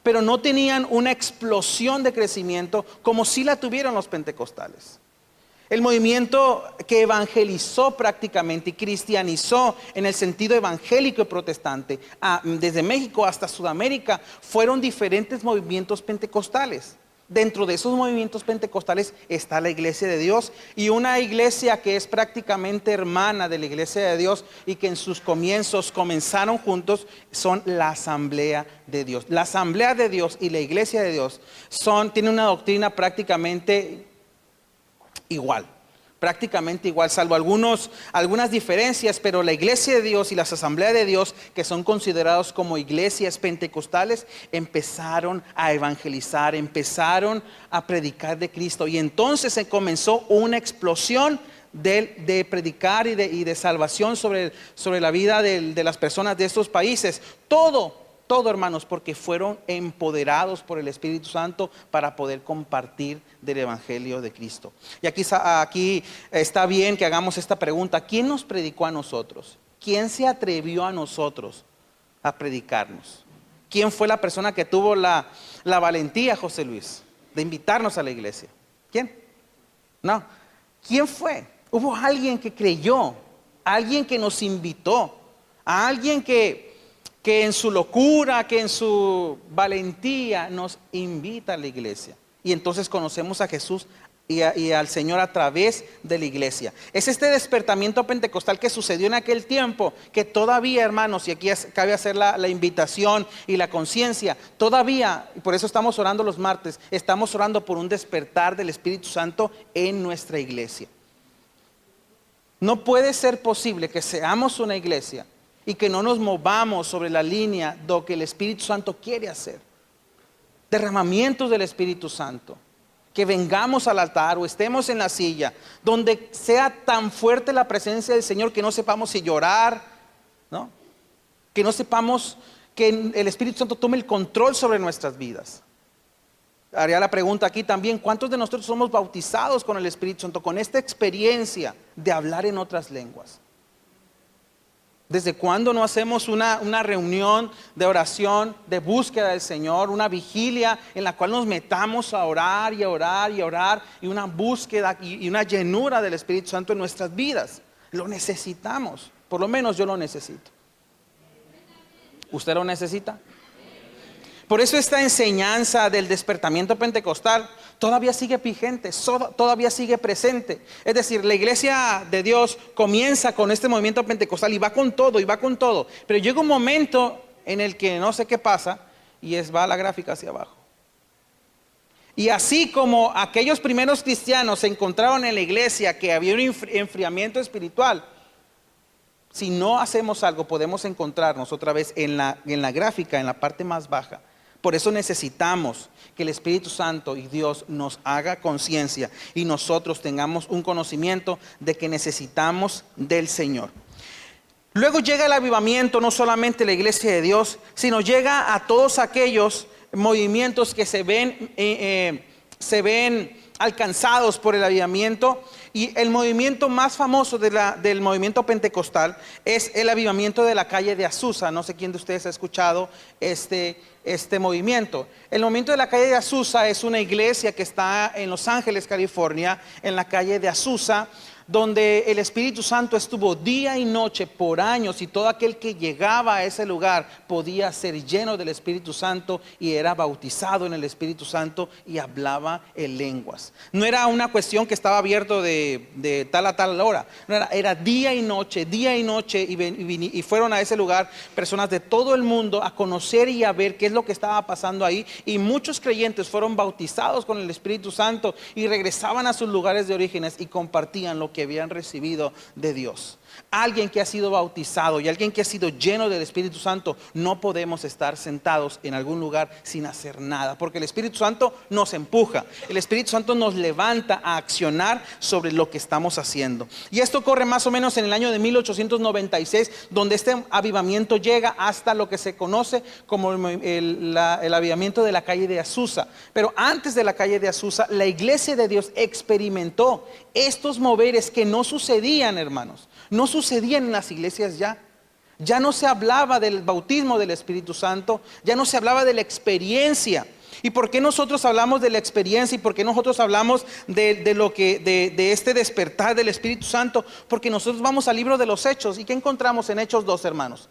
Speaker 1: pero no tenían una explosión de crecimiento como sí la tuvieron los pentecostales. El movimiento que evangelizó prácticamente y cristianizó en el sentido evangélico y protestante, desde México hasta Sudamérica, fueron diferentes movimientos pentecostales. Dentro de esos movimientos pentecostales está la Iglesia de Dios, y una iglesia que es prácticamente hermana de la Iglesia de Dios y que en sus comienzos comenzaron juntos son la Asamblea de Dios. La Asamblea de Dios y la Iglesia de Dios tienen una doctrina prácticamente igual, salvo algunas diferencias, pero la Iglesia de Dios y las Asambleas de Dios, que son considerados como iglesias pentecostales, empezaron a evangelizar, empezaron a predicar de Cristo, y entonces se comenzó una explosión de predicar y de salvación sobre la vida de las personas de estos países. Todo, hermanos, porque fueron empoderados por el Espíritu Santo para poder compartir del Evangelio de Cristo. Y aquí está bien que hagamos esta pregunta: ¿quién nos predicó a nosotros? ¿Quién se atrevió a nosotros a predicarnos? ¿Quién fue la persona que tuvo la valentía, José Luis, de invitarnos a la iglesia? ¿Quién? No. ¿Quién fue? Hubo alguien que creyó, alguien que nos invitó, a alguien que en su locura, que en su valentía nos invita a la iglesia. Y entonces conocemos a Jesús y al Señor a través de la iglesia. Es este despertamiento pentecostal que sucedió en aquel tiempo, que todavía, hermanos, y aquí cabe hacer la invitación y la conciencia, todavía, y por eso estamos orando los martes, estamos orando por un despertar del Espíritu Santo en nuestra iglesia. No puede ser posible que seamos una iglesia y que no nos movamos sobre la línea de lo que el Espíritu Santo quiere hacer. Derramamientos del Espíritu Santo. Que vengamos al altar o estemos en la silla, donde sea tan fuerte la presencia del Señor que no sepamos si llorar, ¿no? Que no sepamos que el Espíritu Santo tome el control sobre nuestras vidas. Haría la pregunta aquí también, ¿cuántos de nosotros somos bautizados con el Espíritu Santo, con esta experiencia de hablar en otras lenguas? ¿Desde cuándo no hacemos una reunión de oración, de búsqueda del Señor, una vigilia en la cual nos metamos a orar y a orar y a orar, y una búsqueda y una llenura del Espíritu Santo en nuestras vidas? Lo necesitamos, por lo menos yo lo necesito. ¿Usted lo necesita? Por eso esta enseñanza del despertamiento pentecostal todavía sigue vigente, todavía sigue presente. Es decir, la iglesia de Dios comienza con este movimiento pentecostal y va con todo. Pero llega un momento en el que no sé qué pasa y va la gráfica hacia abajo. Y así como aquellos primeros cristianos se encontraron en la iglesia que había un enfriamiento espiritual, si no hacemos algo podemos encontrarnos otra vez en la gráfica, en la parte más baja. Por eso necesitamos que el Espíritu Santo y Dios nos haga conciencia y nosotros tengamos un conocimiento de que necesitamos del Señor. Luego llega el avivamiento, no solamente la iglesia de Dios, sino llega a todos aquellos movimientos que se ven alcanzados por el avivamiento. Y el movimiento más famoso del movimiento pentecostal es el avivamiento de la calle de Azusa. No sé quién de ustedes ha escuchado este movimiento. El movimiento de la calle de Azusa es una iglesia que está en Los Ángeles, California, en la calle de Azusa, donde el Espíritu Santo estuvo día y noche por años, y todo aquel que llegaba a ese lugar podía ser lleno del Espíritu Santo y era bautizado en el Espíritu Santo y hablaba en lenguas. No era una cuestión que estaba abierto de tal a tal hora, no era día y noche, y fueron a ese lugar personas de todo el mundo a conocer y a ver qué es lo que estaba pasando ahí, y muchos creyentes fueron bautizados con el Espíritu Santo y regresaban a sus lugares de orígenes y compartían lo que habían recibido de Dios. Alguien que ha sido bautizado y alguien que ha sido lleno del Espíritu Santo, no podemos estar sentados en algún lugar sin hacer nada, porque el Espíritu Santo nos empuja, el Espíritu Santo nos levanta a accionar sobre lo que estamos haciendo. Y esto ocurre más o menos en el año de 1896, donde este avivamiento llega hasta lo que se conoce como el avivamiento de la calle de Azusa. Pero antes de la calle de Azusa, la iglesia de Dios experimentó estos moveres que no sucedían, hermanos. No sucedían en las iglesias ya. Ya no se hablaba del bautismo del Espíritu Santo, ya no se hablaba de la experiencia. ¿Y por qué nosotros hablamos de la experiencia? ¿Y por qué nosotros hablamos de este despertar del Espíritu Santo? Porque nosotros vamos al libro de los Hechos. ¿Y qué encontramos en Hechos 2, hermanos?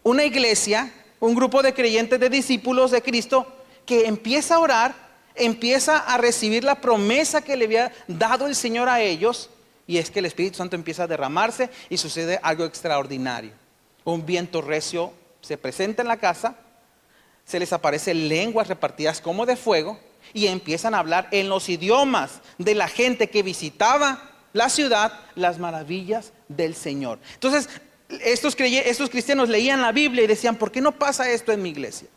Speaker 1: Una iglesia, un grupo de creyentes, de discípulos de Cristo, que empieza a orar, empieza a recibir la promesa que le había dado el Señor a ellos. Y es que el Espíritu Santo empieza a derramarse y sucede algo extraordinario. Un viento recio se presenta en la casa, se les aparecen lenguas repartidas como de fuego y empiezan a hablar en los idiomas de la gente que visitaba la ciudad, las maravillas del Señor. Entonces, estos cristianos leían la Biblia y decían, ¿por qué no pasa esto en mi iglesia?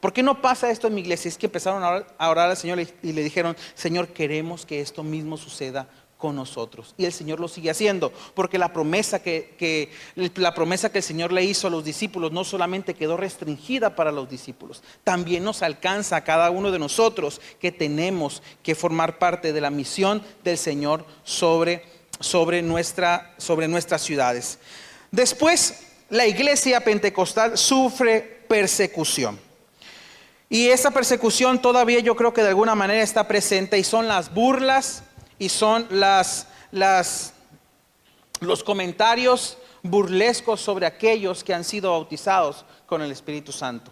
Speaker 1: ¿Por qué no pasa esto en mi iglesia? Es que empezaron a orar al Señor y le dijeron, Señor, queremos que esto mismo suceda con nosotros. Y el Señor lo sigue haciendo, porque la promesa que el Señor le hizo a los discípulos no solamente quedó restringida para los discípulos, también nos alcanza a cada uno de nosotros, que tenemos que formar parte de la misión del Señor sobre nuestras ciudades. Después, la iglesia pentecostal sufre persecución. Y esa persecución todavía yo creo que de alguna manera está presente, y son las burlas y son los comentarios burlescos sobre aquellos que han sido bautizados con el Espíritu Santo.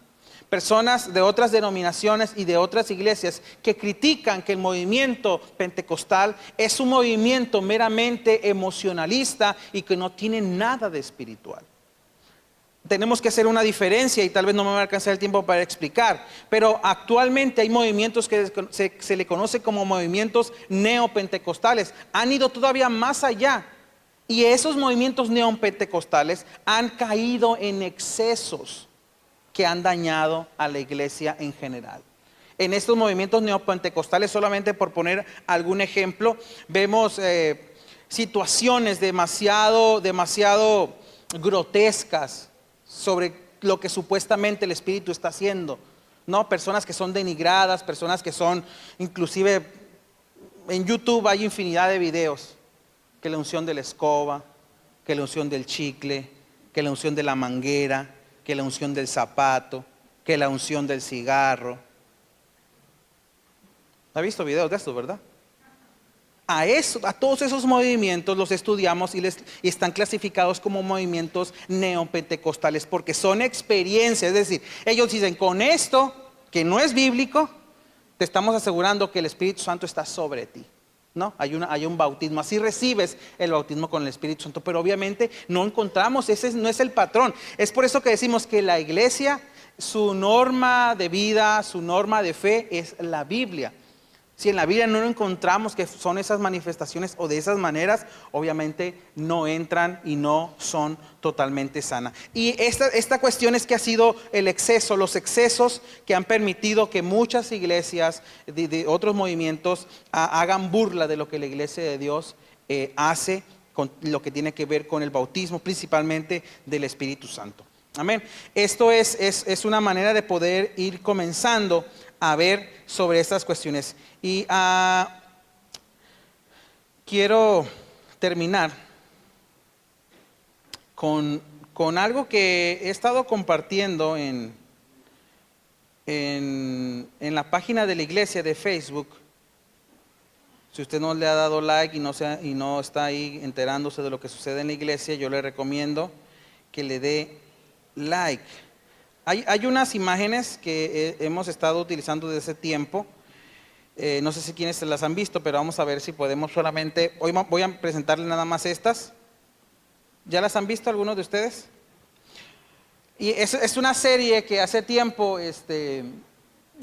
Speaker 1: personas de otras denominaciones y de otras iglesias que critican que el movimiento pentecostal es un movimiento meramente emocionalista y que no tiene nada de espiritual. Tenemos que hacer una diferencia y tal vez no me va a alcanzar el tiempo para explicar, pero actualmente hay movimientos que se le conoce como movimientos neopentecostales. Han ido todavía más allá y esos movimientos neopentecostales han caído en excesos que han dañado a la iglesia en general. En estos movimientos neopentecostales, solamente por poner algún ejemplo, vemos situaciones demasiado grotescas sobre lo que supuestamente el Espíritu está haciendo, ¿no? Personas que son denigradas, personas que son, inclusive en YouTube hay infinidad de videos, que la unción de la escoba, que la unción del chicle, que la unción de la manguera, que la unción del zapato, que la unción del cigarro. ¿Ha visto videos de esto, verdad? A todos esos movimientos los estudiamos y están clasificados como movimientos neopentecostales porque son experiencias, es decir, ellos dicen, con esto que no es bíblico, te estamos asegurando que el Espíritu Santo está sobre ti, ¿no? Hay un bautismo, así recibes el bautismo con el Espíritu Santo, pero obviamente no encontramos, ese no es el patrón. Es por eso que decimos que la iglesia, su norma de vida, su norma de fe es la Biblia. Si en la Biblia no encontramos que son esas manifestaciones o de esas maneras, obviamente no entran y no son totalmente sanas. Y esta cuestión es que ha sido el exceso, los excesos que han permitido que muchas iglesias de otros movimientos hagan burla de lo que la iglesia de Dios hace con lo que tiene que ver con el bautismo, principalmente del Espíritu Santo. Amén. Esto es una manera de poder ir comenzando a ver sobre estas cuestiones. Y quiero terminar con algo que he estado compartiendo en la página de la iglesia de Facebook. Si usted no le ha dado like y no está ahí enterándose de lo que sucede en la iglesia, yo le recomiendo que le dé like. Hay unas imágenes que hemos estado utilizando desde ese tiempo. No sé si quienes se las han visto, pero vamos a ver si podemos solamente. Hoy voy a presentarles nada más estas. ¿Ya las han visto algunos de ustedes? Y es una serie que hace tiempo,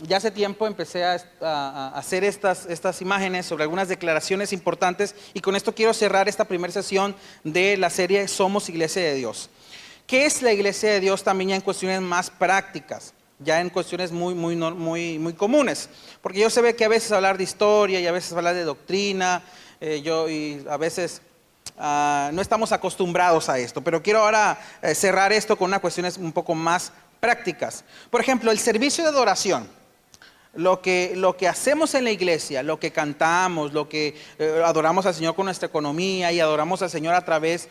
Speaker 1: ya hace tiempo empecé a hacer estas imágenes sobre algunas declaraciones importantes. Y con esto quiero cerrar esta primera sesión de la serie Somos Iglesia de Dios. ¿Qué es la iglesia de Dios? También ya en cuestiones más prácticas, ya en cuestiones muy comunes. Porque yo sé que a veces hablar de historia y a veces hablar de doctrina, y a veces no estamos acostumbrados a esto. Pero quiero ahora cerrar esto con unas cuestiones un poco más prácticas. Por ejemplo, el servicio de adoración. Lo que hacemos en la iglesia, lo que cantamos, lo que adoramos al Señor con nuestra economía y adoramos al Señor a través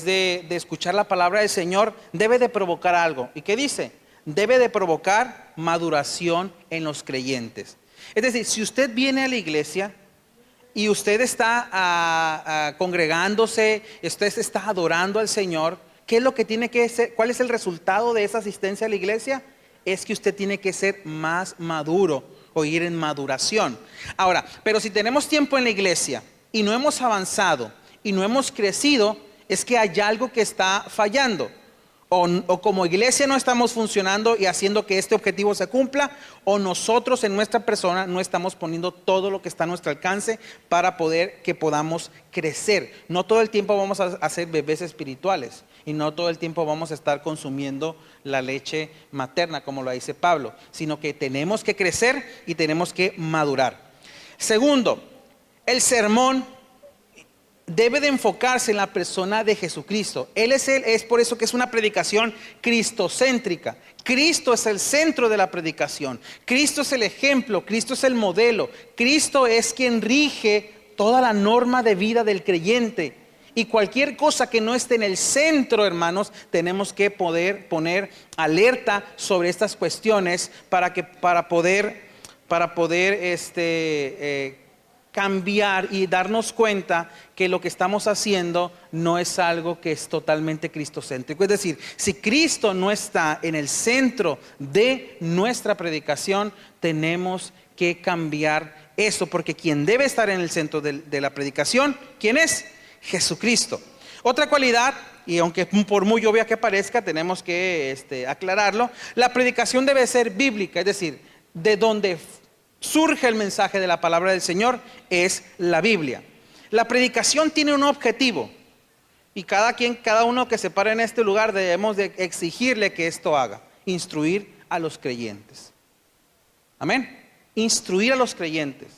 Speaker 1: de escuchar la palabra del Señor, debe de provocar algo. ¿Y qué dice? Debe de provocar maduración en los creyentes. Es decir, si usted viene a la iglesia y usted está congregándose, usted está adorando al Señor, ¿qué es lo que tiene que ser? ¿Cuál es el resultado de esa asistencia a la iglesia? Es que usted tiene que ser más maduro o ir en maduración. Ahora, pero si tenemos tiempo en la iglesia y no hemos avanzado y no hemos crecido, es que hay algo que está fallando. O como iglesia no estamos funcionando y haciendo que este objetivo se cumpla, o nosotros en nuestra persona no estamos poniendo todo lo que está a nuestro alcance para que podamos crecer. No todo el tiempo vamos a ser bebés espirituales y no todo el tiempo vamos a estar consumiendo la leche materna, como lo dice Pablo, sino que tenemos que crecer y tenemos que madurar. Segundo, el sermón debe de enfocarse en la persona de Jesucristo. Es por eso que es una predicación cristocéntrica. Cristo es el centro de la predicación. Cristo es el ejemplo, Cristo es el modelo. Cristo es quien rige toda la norma de vida del creyente. Y cualquier cosa que no esté en el centro, hermanos, tenemos que poder poner alerta sobre estas cuestiones para poder cambiar y darnos cuenta que lo que estamos haciendo no es algo que es totalmente cristocéntrico. Es decir, si Cristo no está en el centro de nuestra predicación, tenemos que cambiar eso, porque quien debe estar en el centro de la predicación, ¿quién es? Jesucristo. Otra cualidad, y aunque por muy obvia que parezca, tenemos que aclararlo, la predicación debe ser bíblica, es decir, de donde surge el mensaje de la palabra del Señor es la Biblia. La predicación tiene un objetivo y cada uno que se para en este lugar debemos de exigirle que esto haga: instruir a los creyentes. Amén. Instruir a los creyentes.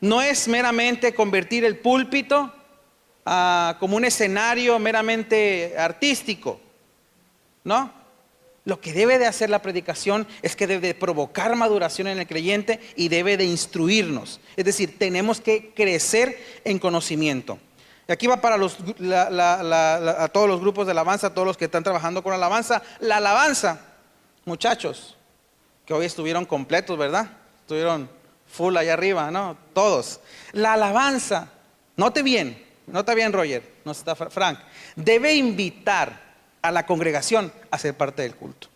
Speaker 1: No es meramente convertir el púlpito como un escenario meramente artístico, ¿no? Lo que debe de hacer la predicación es que debe de provocar maduración en el creyente y debe de instruirnos. Es decir, tenemos que crecer en conocimiento. Y aquí va para a todos los grupos de alabanza, a todos los que están trabajando con alabanza. La alabanza, muchachos, que hoy estuvieron completos, ¿verdad? Estuvieron full allá arriba, ¿no? Todos. La alabanza, nota bien Roger, no está Frank, debe invitar a la congregación a ser parte del culto.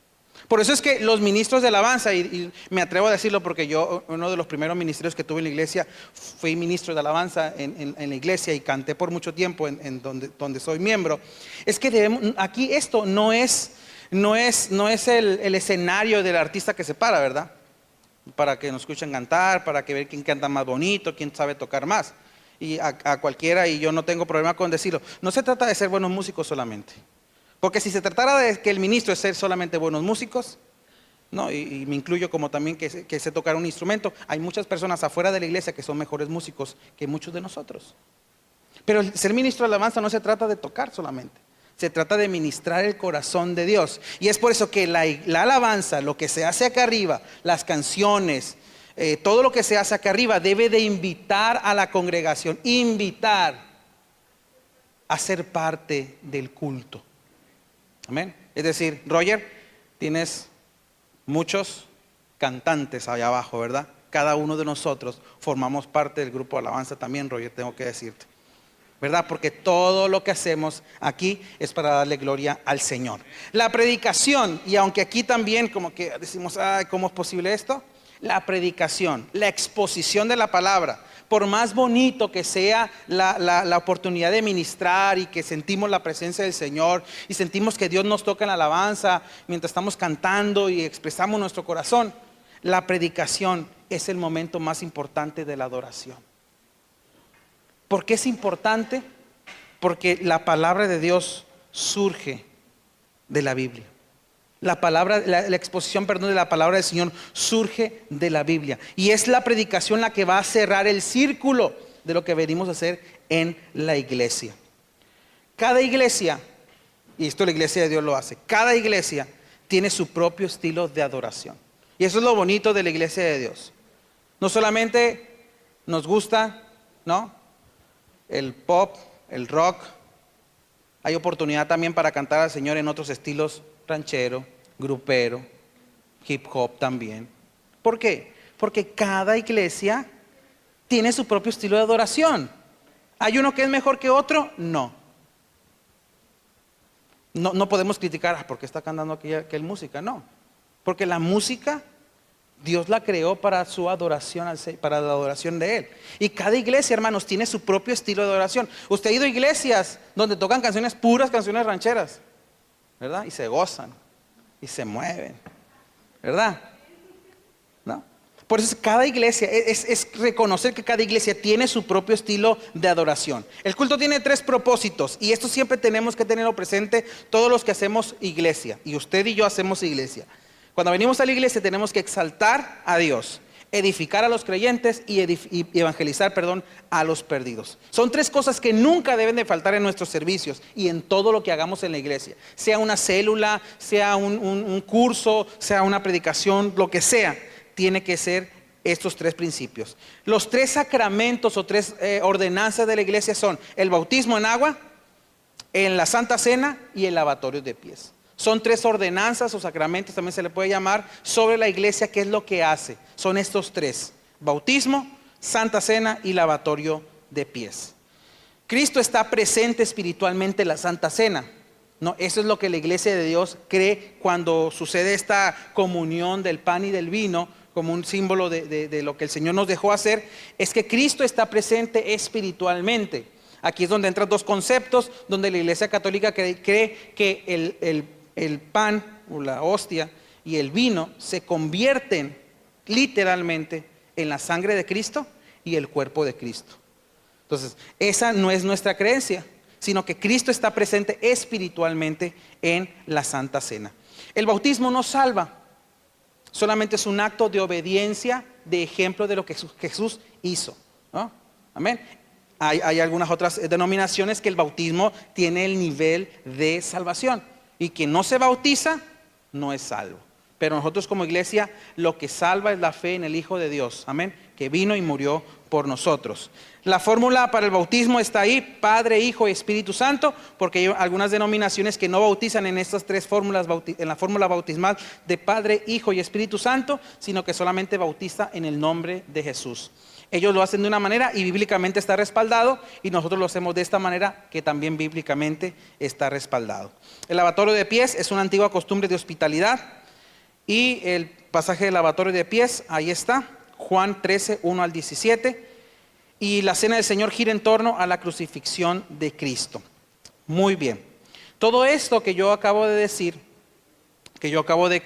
Speaker 1: Por eso es que los ministros de alabanza, y me atrevo a decirlo porque yo, uno de los primeros ministerios que tuve en la iglesia, fui ministro de alabanza en la iglesia y canté por mucho tiempo en donde soy miembro. Es que debemos, aquí esto no es el escenario del artista que se para, ¿verdad? Para que nos escuchen cantar, para que vean quién canta más bonito, quién sabe tocar más. Y a cualquiera, y yo no tengo problema con decirlo, no se trata de ser buenos músicos solamente. Porque si se tratara de que el ministro es ser solamente buenos músicos, ¿no? y me incluyo como también que sé tocar un instrumento, hay muchas personas afuera de la iglesia que son mejores músicos que muchos de nosotros. Pero el ser ministro de alabanza no se trata de tocar solamente, se trata de ministrar el corazón de Dios. Y es por eso que la alabanza, lo que se hace acá arriba, las canciones, todo lo que se hace acá arriba debe de invitar a la congregación, invitar a ser parte del culto. Amén. Es decir, Roger, tienes muchos cantantes allá abajo, ¿verdad? Cada uno de nosotros formamos parte del grupo de alabanza también, Roger, tengo que decirte, ¿verdad? Porque todo lo que hacemos aquí es para darle gloria al Señor. La predicación, y aunque aquí también como que decimos, ay, ¿cómo es posible esto? La predicación, la exposición de la palabra, por más bonito que sea la oportunidad de ministrar y que sentimos la presencia del Señor y sentimos que Dios nos toca en la alabanza mientras estamos cantando y expresamos nuestro corazón, la predicación es el momento más importante de la adoración. ¿Por qué es importante? Porque la palabra de Dios surge de la Biblia. La exposición de la palabra del Señor surge de la Biblia. Y es la predicación la que va a cerrar el círculo de lo que venimos a hacer en la iglesia. Cada iglesia, y esto la iglesia de Dios lo hace, cada iglesia tiene su propio estilo de adoración. Y eso es lo bonito de la iglesia de Dios. No solamente nos gusta, ¿no?, el pop, el rock. Hay oportunidad también para cantar al Señor en otros estilos: ranchero, grupero, hip hop también. ¿Por qué? Porque cada iglesia tiene su propio estilo de adoración. ¿Hay uno que es mejor que otro? No podemos criticar, ¿por qué está cantando aquel música? No, porque la música Dios la creó para su adoración, para la adoración de Él. Y cada iglesia, hermanos, tiene su propio estilo de adoración. Usted ha ido a iglesias donde tocan canciones puras, canciones rancheras, ¿verdad? Y se gozan y se mueven, ¿verdad? ¿No? Por eso cada iglesia, es reconocer que cada iglesia tiene su propio estilo de adoración. El culto tiene 3 propósitos, y esto siempre tenemos que tenerlo presente todos los que hacemos iglesia, y usted y yo hacemos iglesia. Cuando venimos a la iglesia tenemos que exaltar a Dios, edificar a los creyentes y evangelizar, a los perdidos. Son 3 cosas que nunca deben de faltar en nuestros servicios y en todo lo que hagamos en la iglesia. Sea una célula, sea un curso, sea una predicación, lo que sea, tiene que ser estos 3 principios. Los 3 sacramentos o 3 ordenanzas de la iglesia son el bautismo en agua, en la Santa Cena y el lavatorio de pies. Son 3 ordenanzas o sacramentos, también se le puede llamar, sobre la iglesia. ¿Qué es lo que hace? Son estos 3: bautismo, Santa Cena y lavatorio de pies. Cristo está presente espiritualmente en la Santa Cena. No, eso es lo que la Iglesia de Dios cree cuando sucede esta comunión del pan y del vino, como un símbolo de lo que el Señor nos dejó hacer, es que Cristo está presente espiritualmente. Aquí es donde entran dos conceptos, donde la Iglesia Católica cree que el pan o la hostia y el vino se convierten literalmente en la sangre de Cristo y el cuerpo de Cristo. Entonces, esa no es nuestra creencia, sino que Cristo está presente espiritualmente en la Santa Cena. El bautismo no salva, solamente es un acto de obediencia, de ejemplo de lo que Jesús hizo, ¿no? Amén. Hay algunas otras denominaciones que el bautismo tiene el nivel de salvación, y quien no se bautiza no es salvo. Pero nosotros como iglesia, lo que salva es la fe en el Hijo de Dios, amén, que vino y murió por nosotros. La fórmula para el bautismo está ahí: Padre, Hijo y Espíritu Santo, porque hay algunas denominaciones que no bautizan en estas tres fórmulas, en la fórmula bautismal de Padre, Hijo y Espíritu Santo, sino que solamente bautiza en el nombre de Jesús. Ellos lo hacen de una manera y bíblicamente está respaldado, y nosotros lo hacemos de esta manera que también bíblicamente está respaldado. El lavatorio de pies es una antigua costumbre de hospitalidad, y el pasaje del lavatorio de pies, ahí está, Juan 13, 1 al 17, y la cena del Señor gira en torno a la crucifixión de Cristo. Muy bien, todo esto que yo acabo de decir, que yo acabo de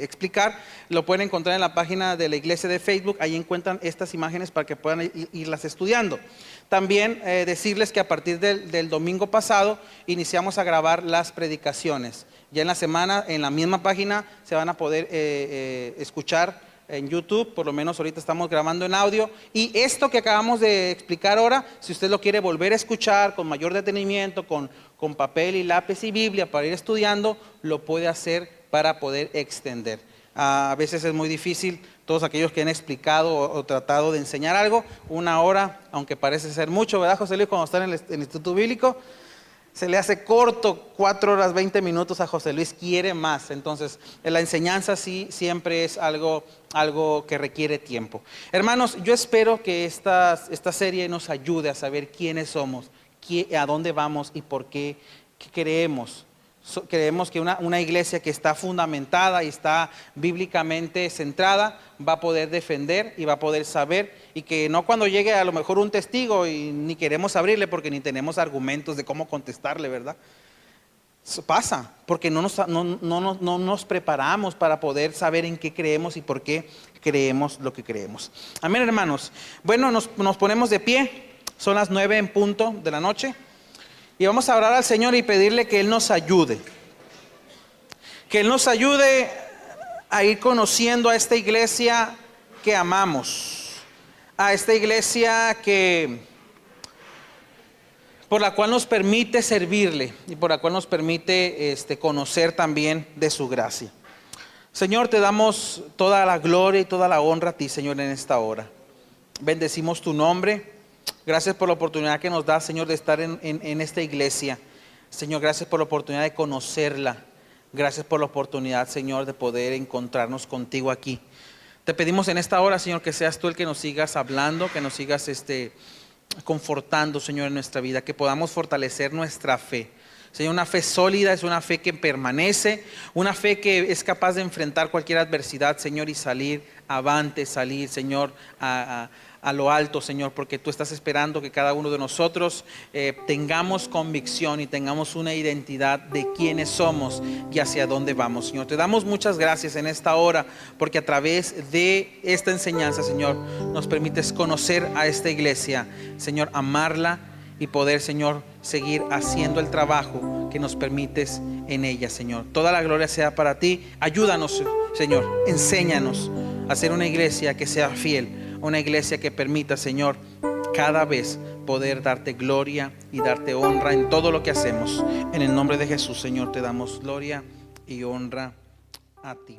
Speaker 1: explicar, lo pueden encontrar en la página de la iglesia de Facebook. Ahí encuentran estas imágenes para que puedan irlas estudiando. También decirles que a partir del domingo pasado iniciamos a grabar las predicaciones. Ya en la semana, en la misma página, se van a poder escuchar en YouTube. Por lo menos ahorita estamos grabando en audio. Y esto que acabamos de explicar ahora, si usted lo quiere volver a escuchar con mayor detenimiento, con papel y lápiz y Biblia para ir estudiando, lo puede hacer para poder extender. A veces es muy difícil, todos aquellos que han explicado o tratado de enseñar algo, 1 hora, aunque parece ser mucho, ¿verdad, José Luis? Cuando está en el Instituto Bíblico, se le hace corto 4 horas 20 minutos a José Luis, quiere más. Entonces, la enseñanza sí siempre es algo que requiere tiempo. Hermanos, yo espero que esta serie nos ayude a saber quiénes somos, a dónde vamos y por qué creemos. Creemos que una iglesia que está fundamentada y está bíblicamente centrada va a poder defender y va a poder saber, y que no cuando llegue a lo mejor un testigo y ni queremos abrirle porque ni tenemos argumentos de cómo contestarle, ¿verdad? Eso pasa porque no nos preparamos para poder saber en qué creemos y por qué creemos lo que creemos. Amén, hermanos. Bueno, nos ponemos de pie. Son las 9 en punto de la noche. Y vamos a orar al Señor y pedirle que Él nos ayude. Que Él nos ayude a ir conociendo a esta iglesia que amamos. A esta iglesia por la cual nos permite servirle y por la cual nos permite conocer también de su gracia. Señor, te damos toda la gloria y toda la honra a ti, Señor, en esta hora. Bendecimos tu nombre. Gracias por la oportunidad que nos da, Señor, de estar en esta iglesia. Señor, gracias por la oportunidad de conocerla. Gracias por la oportunidad, Señor, de poder encontrarnos contigo aquí. Te pedimos en esta hora, Señor, que seas tú el que nos sigas hablando, que nos sigas confortando, Señor, en nuestra vida, que podamos fortalecer nuestra fe. Señor, una fe sólida es una fe que permanece, una fe que es capaz de enfrentar cualquier adversidad, Señor, y salir avante, salir, Señor, a lo alto, Señor, porque tú estás esperando que cada uno de nosotros tengamos convicción y tengamos una identidad de quiénes somos y hacia dónde vamos, Señor. Te damos muchas gracias en esta hora, porque a través de esta enseñanza, Señor, nos permites conocer a esta iglesia, Señor, amarla y poder, Señor, seguir haciendo el trabajo que nos permites en ella, Señor. Toda la gloria sea para ti. Ayúdanos, Señor, enséñanos a ser una iglesia que sea fiel, una iglesia que permita, Señor, cada vez poder darte gloria y darte honra en todo lo que hacemos. En el nombre de Jesús, Señor, te damos gloria y honra a ti.